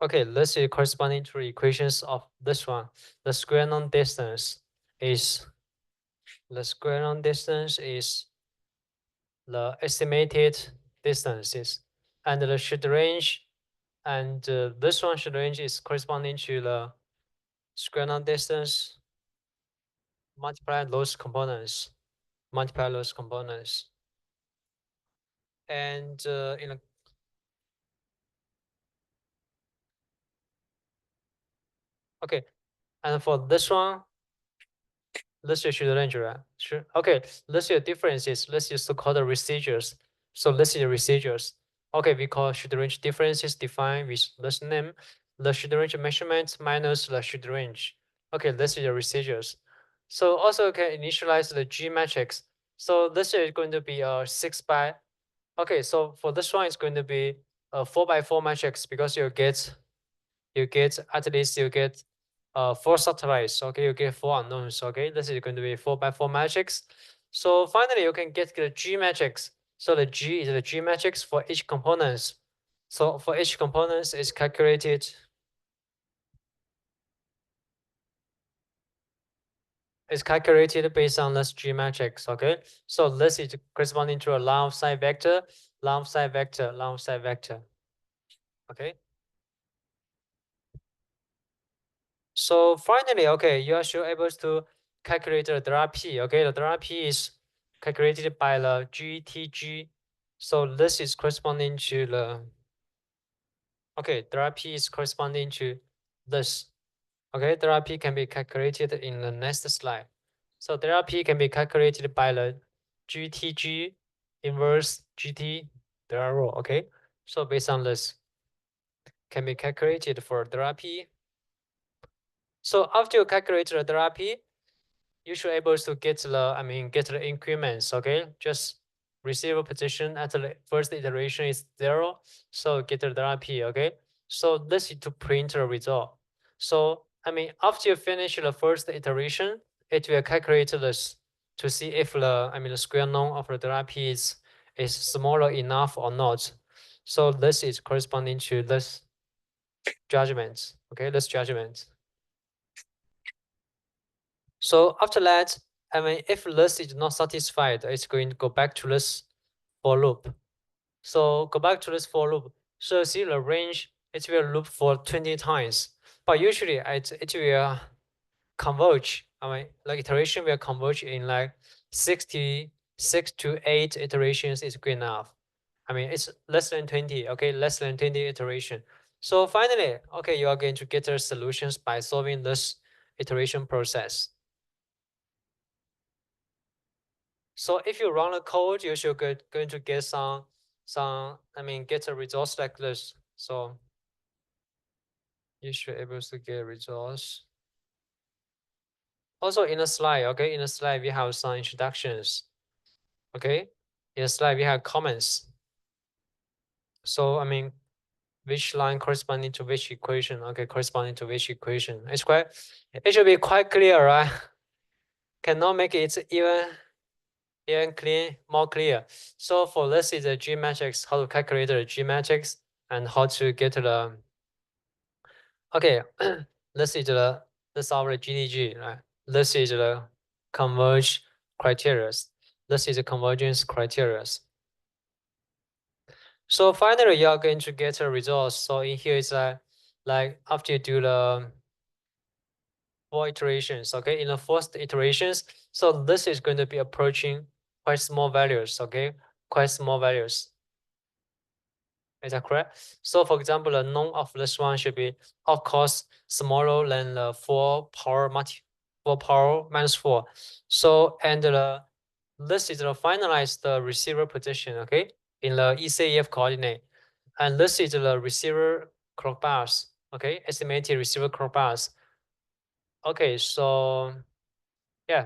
Okay, this is corresponding to the equations of this one. The square norm distance is the estimated distances, and the shoot range, and this one shoot range is corresponding to the square norm distance multiply those components, and in a okay, and for this one, this is shoot range, right? Sure. Okay, this is differences. This is so-called residuals. So this is residuals. Okay, we call shoot range differences defined with this name. The shoot range measurement minus the shoot range. Okay, this is the residuals. So also can initialize the G matrix. So this is going to be a 6 by. Okay, so for this one, it's going to be a 4 by 4 matrix, because you get at least 4 satellites. Okay, you get 4 unknowns. Okay, this is going to be 4 by 4 matrix. So finally, you can get the G matrix. So the G is the G matrix for each components. So for each components is calculated. It's calculated based on this G matrix. Okay, so this is corresponding to a line of sight vector, line of sight vector, line of sight vector. Okay. So finally, okay, you are sure able to calculate the delta P. Okay, the delta P is calculated by the GTG. So this is corresponding to the, okay, delta P is corresponding to this. Okay, delta P can be calculated in the next slide. So delta P can be calculated by the GTG inverse GT delta rho. Okay, so based on this, can be calculated for delta P. So after you calculate the delta P, you should able to get the, get the increments. Okay, just receiver position at the first iteration is 0, so get the delta p, okay? So this is to print the result. So I mean, after you finish the first iteration, it will calculate this to see if the square norm of the delta p is smaller enough or not. So this is corresponding to this judgment, okay? This judgment. So after that, I mean, if this is not satisfied, it's going to go back to this for loop. So go back to this for loop. So see the range, it will loop for 20 times, but usually it will converge. I mean, like iteration will converge in like 66 to 8 iterations is good enough. I mean, it's less than 20, okay, less than 20 iteration. So finally, okay, you are going to get the solutions by solving this iteration process. So if you run the code, you should going to get get a results like this. So you should able to get results. Also in the slide, okay, in the slide we have some introductions. Okay, in the slide we have comments. So I mean, which line corresponding to which equation? Okay, corresponding to which equation? It should be quite clear, right? Cannot make it even more clear. So for this is the G matrix, how to calculate the G matrix and how to get the. Okay, this is our GDG, right? This is the converge criteria. This is the convergence criteria. So finally, you are going to get a result. So in here is like after you do the 4 iterations, okay, in the first iterations, so this is going to be approaching quite small values, okay, quite small values. Is that correct? So for example, the norm of this one should be, of course, smaller than the 4 power minus 4. So and this is the finalized receiver position, okay, in the ECEF coordinate, and this is the receiver clock bars, okay, estimated receiver clock bars. Okay, so yeah.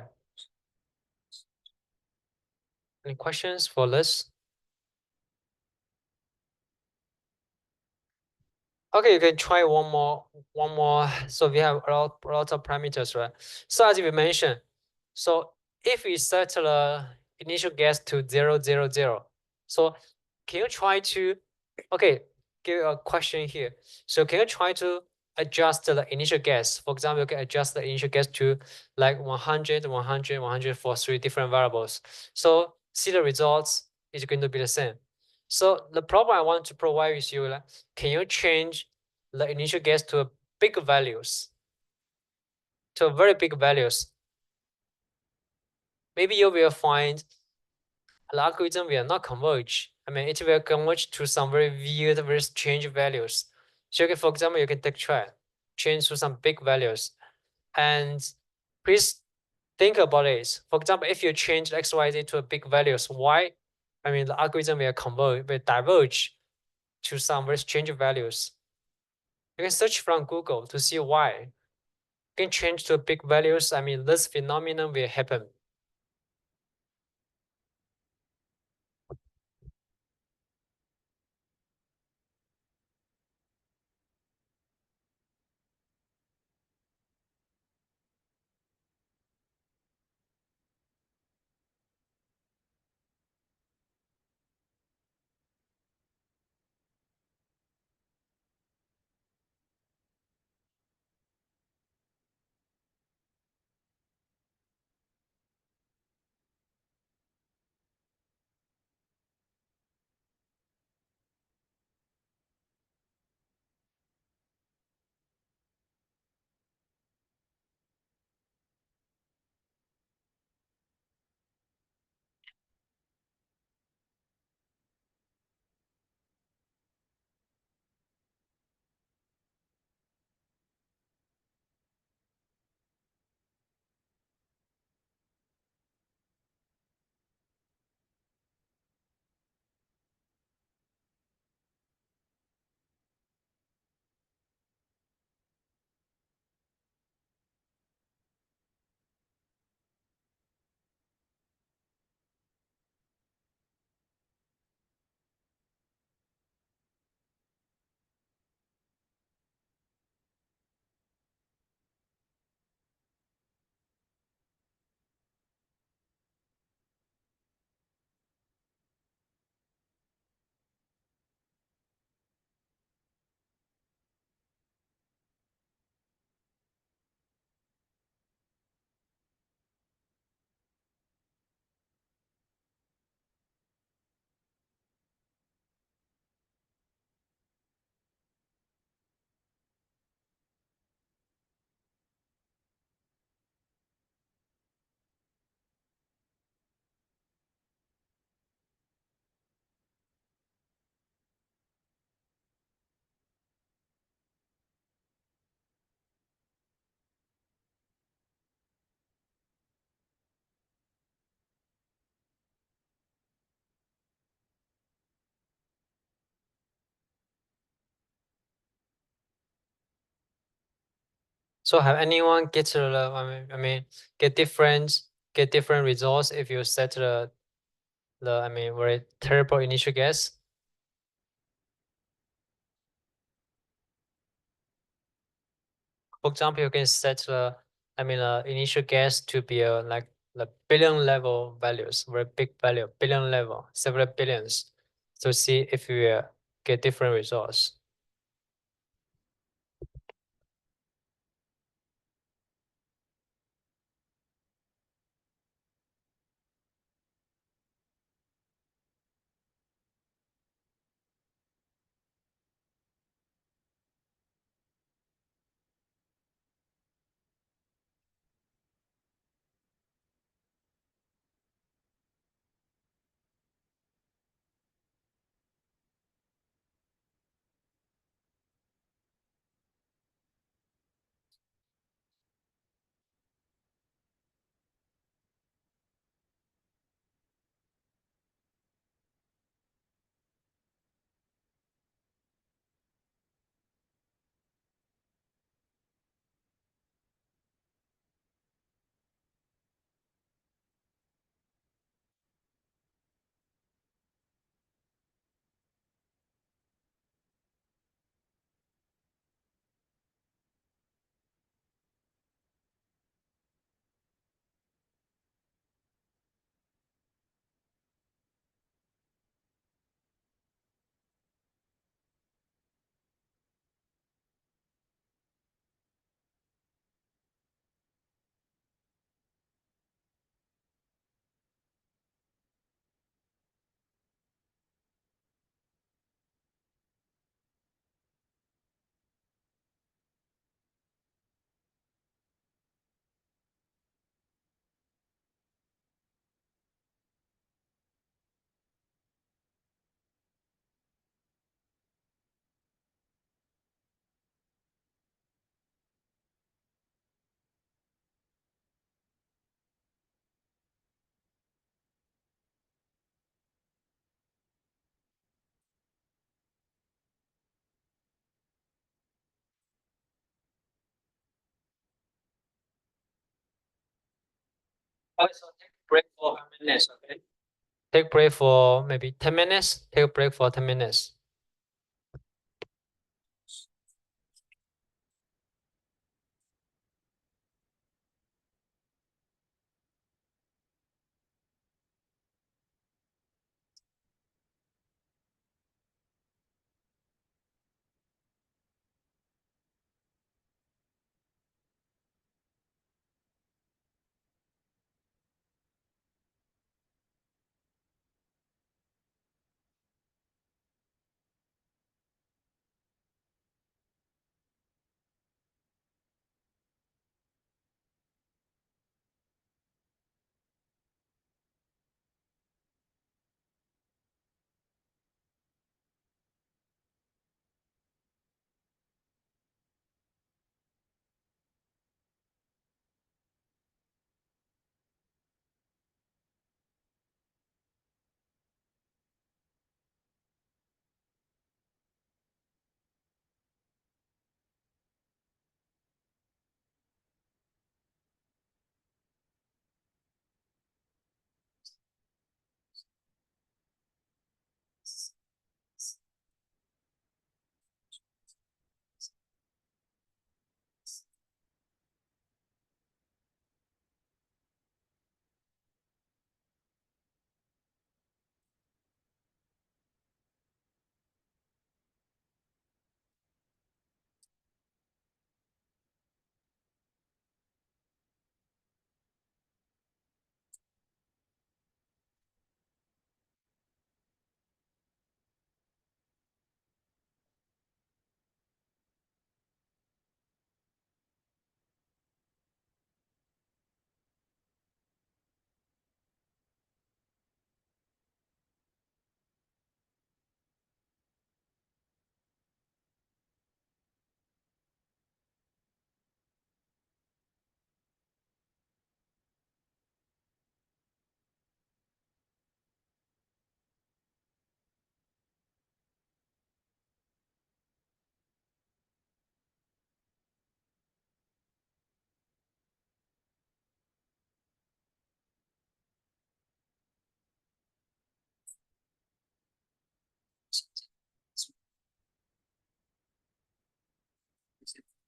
Any questions for this? Okay, you can try one more. So we have a lot of parameters, right? So as we mentioned, so if we set the initial guess to 0, 0, 0, so can you try to, okay, give a question here. So can you try to adjust the initial guess? For example, you can adjust the initial guess to like 100, 100, 100 for 3 different variables. So see the results is going to be the same. So the problem I want to provide with you, can you change the initial guess to big values, to very big values? Maybe you will find the algorithm will not converge. I mean, it will converge to some very weird, very strange values. So, for example, you can take try, change to some big values, and please think about it. For example, if you change XYZ to a big values, why? I mean, the algorithm will diverge to some very strange values. You can search from Google to see why. You can change to big values. I mean, this phenomenon will happen. So have anyone get get different results if you set the very terrible initial guess? For example, you can set the initial guess to be like the billion level values, very big value, billion level, several billions, to see if you get different results. Also, take a break for how many minutes, okay? Take break for maybe 10 minutes. Take a break for 10 minutes.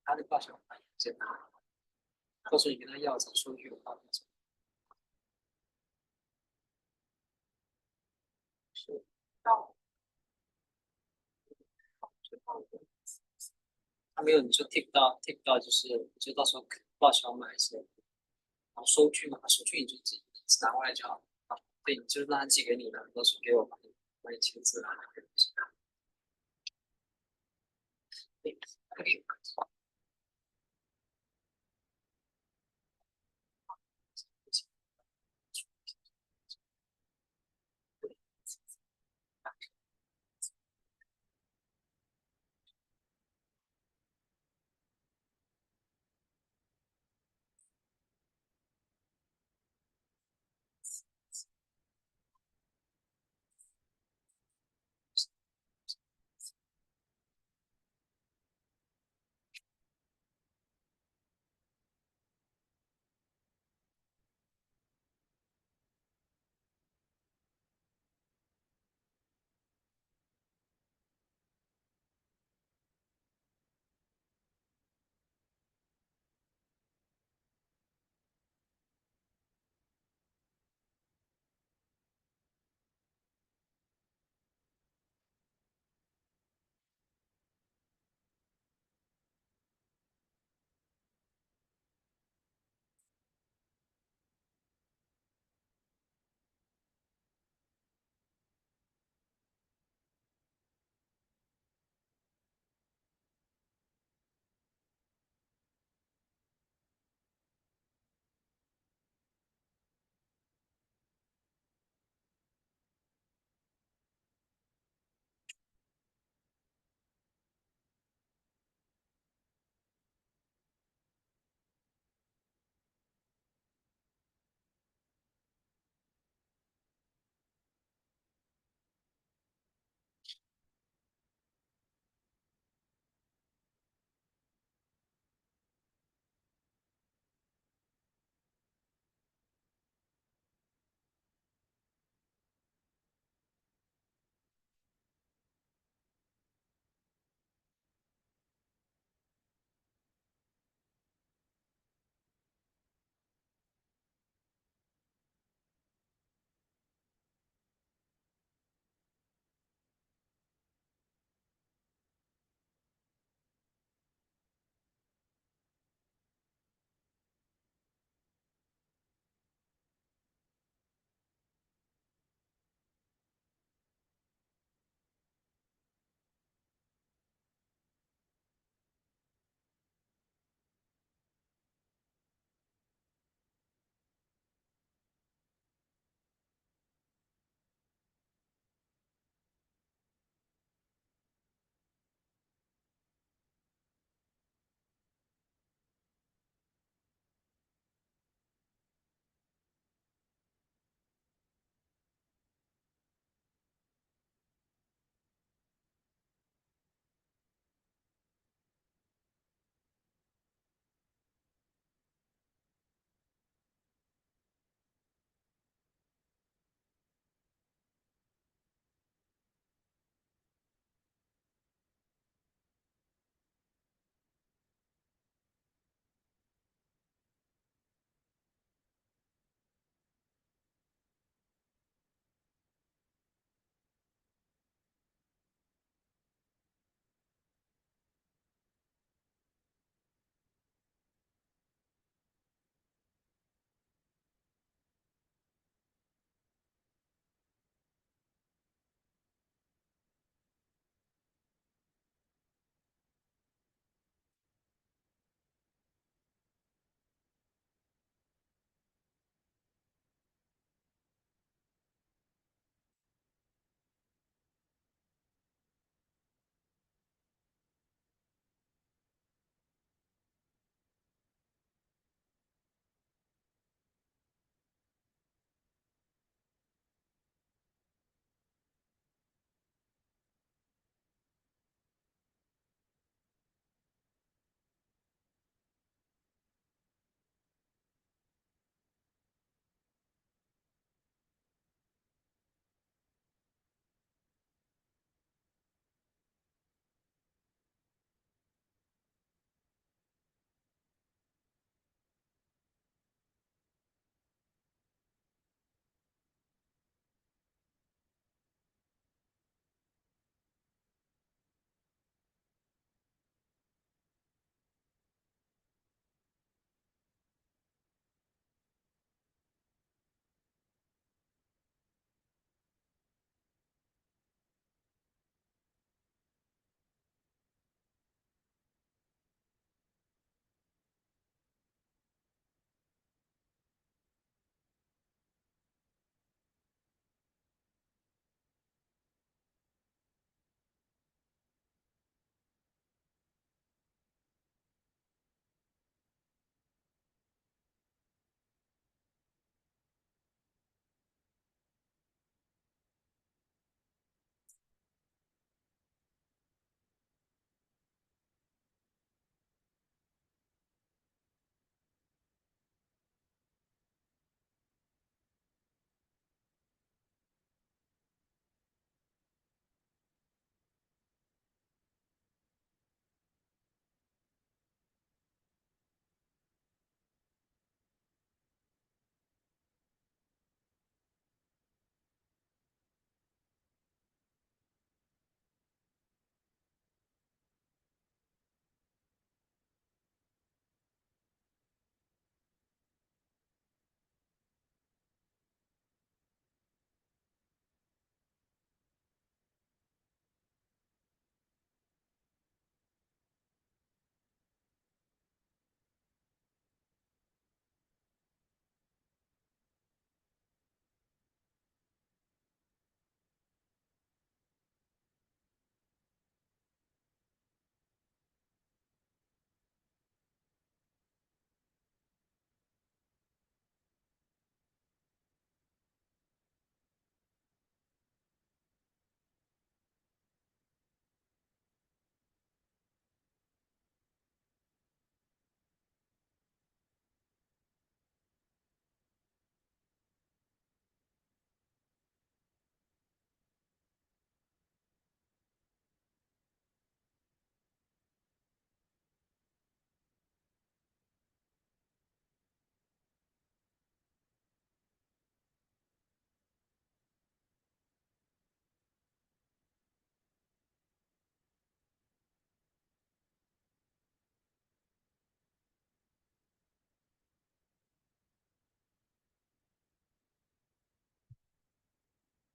他的报销蛮简单，告诉你跟他要找数据的话，是到他没有你说 tick 到就到时候报销嘛还是，然后收据嘛，收据你就自己拿过来就好。对，你就让他寄给你了，到时候给我帮你签字啊。对，可以。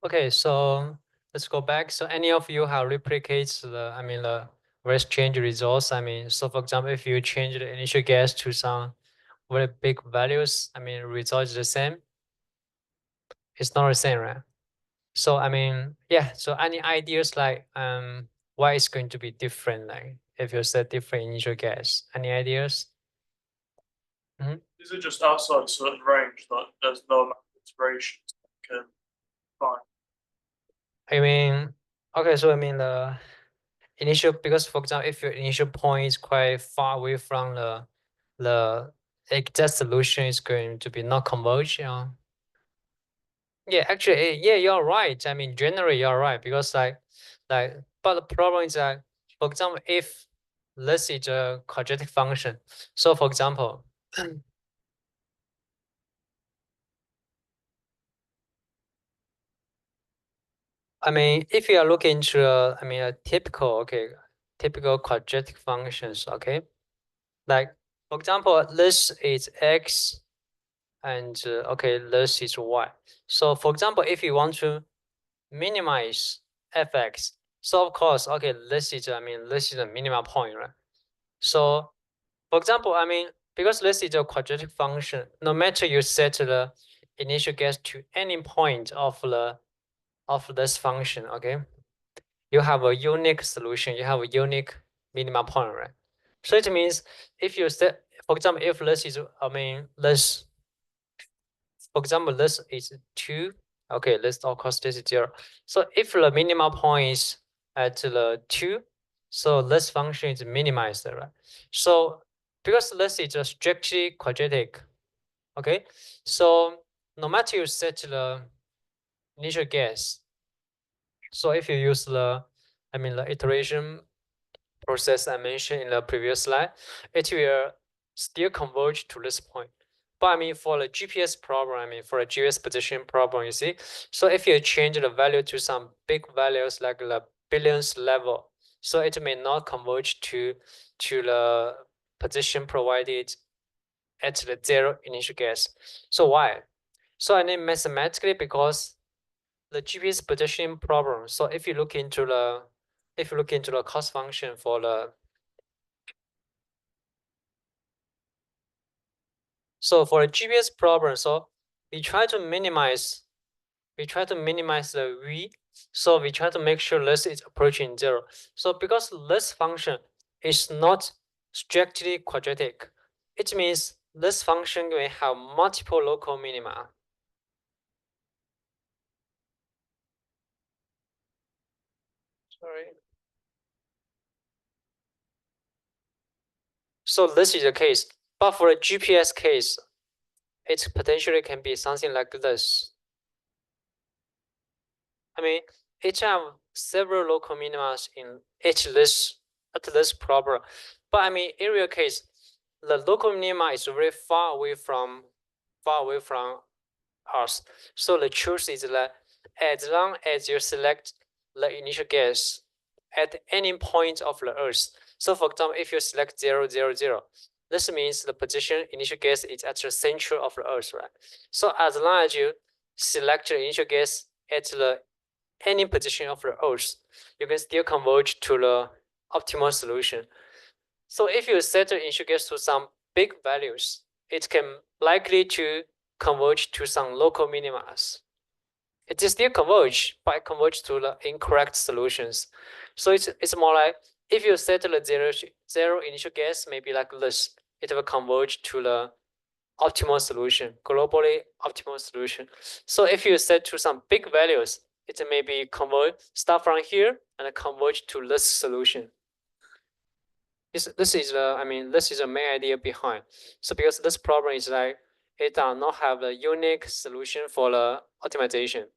Okay, so let's go back. So any of you have replicates the various change results. So for example, if you change the initial guess to some very big values, result is the same. It's not the same, right? So yeah. So any ideas like why it's going to be different? Like if you set different initial guess, any ideas? Is it just outside a certain range that there's no amount of iteration can find? Okay, so the initial, because for example, if your initial point is quite far away from the exact solution is going to be not converged, Yeah, actually, yeah, you're right. Generally, you're right because but the problem is that, for example, if this is a quadratic function, so for example, if you are looking into a typical quadratic functions, okay, like for example, this is x, and okay, this is y. So for example, if you want to minimize fx, so of course, okay, this is a minimum point, right? So for example, because this is a quadratic function, no matter you set the initial guess to any point of this function, okay, you have a unique solution, you have a unique minimum point, right? So it means if you set, for example, if this is, this, for example, this is 2, okay, let's of course this is 0. So if the minimum point is at the 2, so this function is minimized, right? So because this is a strictly quadratic, okay, so no matter you set the initial guess, so if you use the iteration process I mentioned in the previous slide, it will still converge to this point. But for the GPS problem, for a GPS position problem, you see, so if you change the value to some big values like the billions level, so it may not converge to the position provided at the 0 initial guess. So why? So mathematically, because the GPS positioning problem. So if you look into the cost function for the, so for a GPS problem, so we try to minimize the v. So we try to make sure this is approaching 0. So because this function is not strictly quadratic, it means this function will have multiple local minima. Sorry. So this is the case, but for a GPS case, it potentially can be something like this. It have several local minimas in each list at this problem, but in real case, the local minima is very far away from us. So the truth is that as long as you select the initial guess at any point of the Earth, so for example, if you select 0, 0, 0, this means the position initial guess is at the center of the Earth, right? So as long as you select the initial guess at the any position of the Earth, you can still converge to the optimal solution. So if you set the initial guess to some big values, it can likely to converge to some local minimas. It is still converge, but it converge to the incorrect solutions. So it's more like if you set the zero initial guess, maybe like this, it will converge to the optimal solution, globally optimal solution. So if you set to some big values, it may be start from here and converge to this solution. This is the main idea behind. So because this problem is like it does not have a unique solution for the optimization.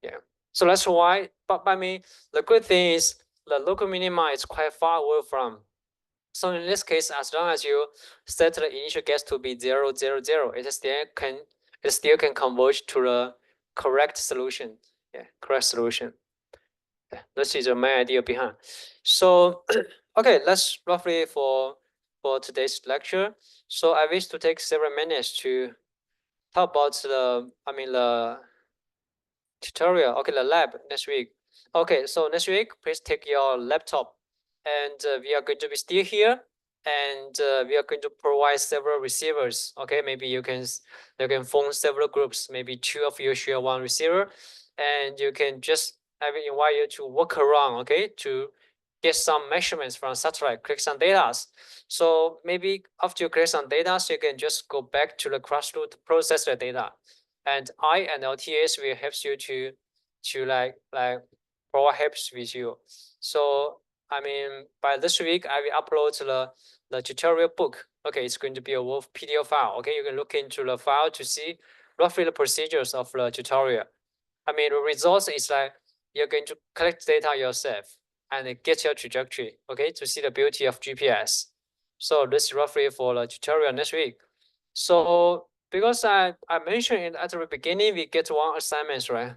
Yeah. So that's why. But the good thing is the local minima is quite far away from. So in this case, as long as you set the initial guess to be 0, 0, 0, it still can converge to the correct solution. Yeah, correct solution. Yeah, this is the main idea behind. So okay, that's roughly for today's lecture. So I wish to take several minutes to talk about the tutorial. Okay, the lab next week. Okay, so next week, please take your laptop, and we are going to be still here, and we are going to provide several receivers. Okay, maybe you can form several groups. Maybe 2 of you share 1 receiver, and you can just I will invite you to walk around. Okay, to get some measurements from satellite, collect some data. So maybe after you collect some data, you can just go back to the classroom to process the data. And I and LTS will help you to like provide helps with you. So I mean, by this week, I will upload the tutorial book. Okay, it's going to be a Wolf PDF file. Okay, you can look into the file to see roughly the procedures of the tutorial. I mean, the results is like you're going to collect data yourself and get your trajectory. Okay, to see the beauty of GPS. So this is roughly for the tutorial next week. So because I mentioned it at the beginning, we get 1 assignment, right?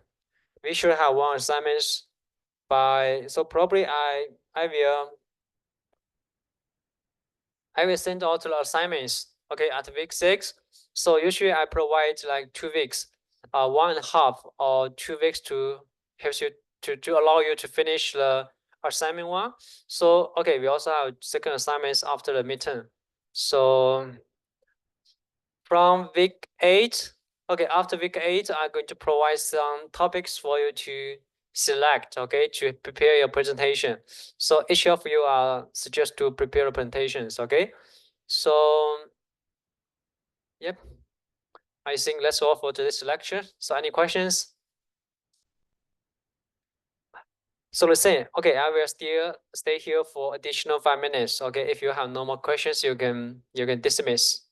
We should have 1 assignments by, so probably I will send out the assignments, okay, at week 6. So usually I provide like 2 weeks, 1.5 or 2 weeks to help you to allow you to finish the assignment 1. So okay, we also have second assignments after the midterm. So from week 8, okay, after week 8, I'm going to provide some topics for you to select, okay, to prepare your presentation. So each of you are suggest to prepare presentations, okay? So, yep, I think that's all for today's lecture. So any questions? So the same, okay, I will still stay here for additional 5 minutes. Okay, if you have no more questions, you can dismiss.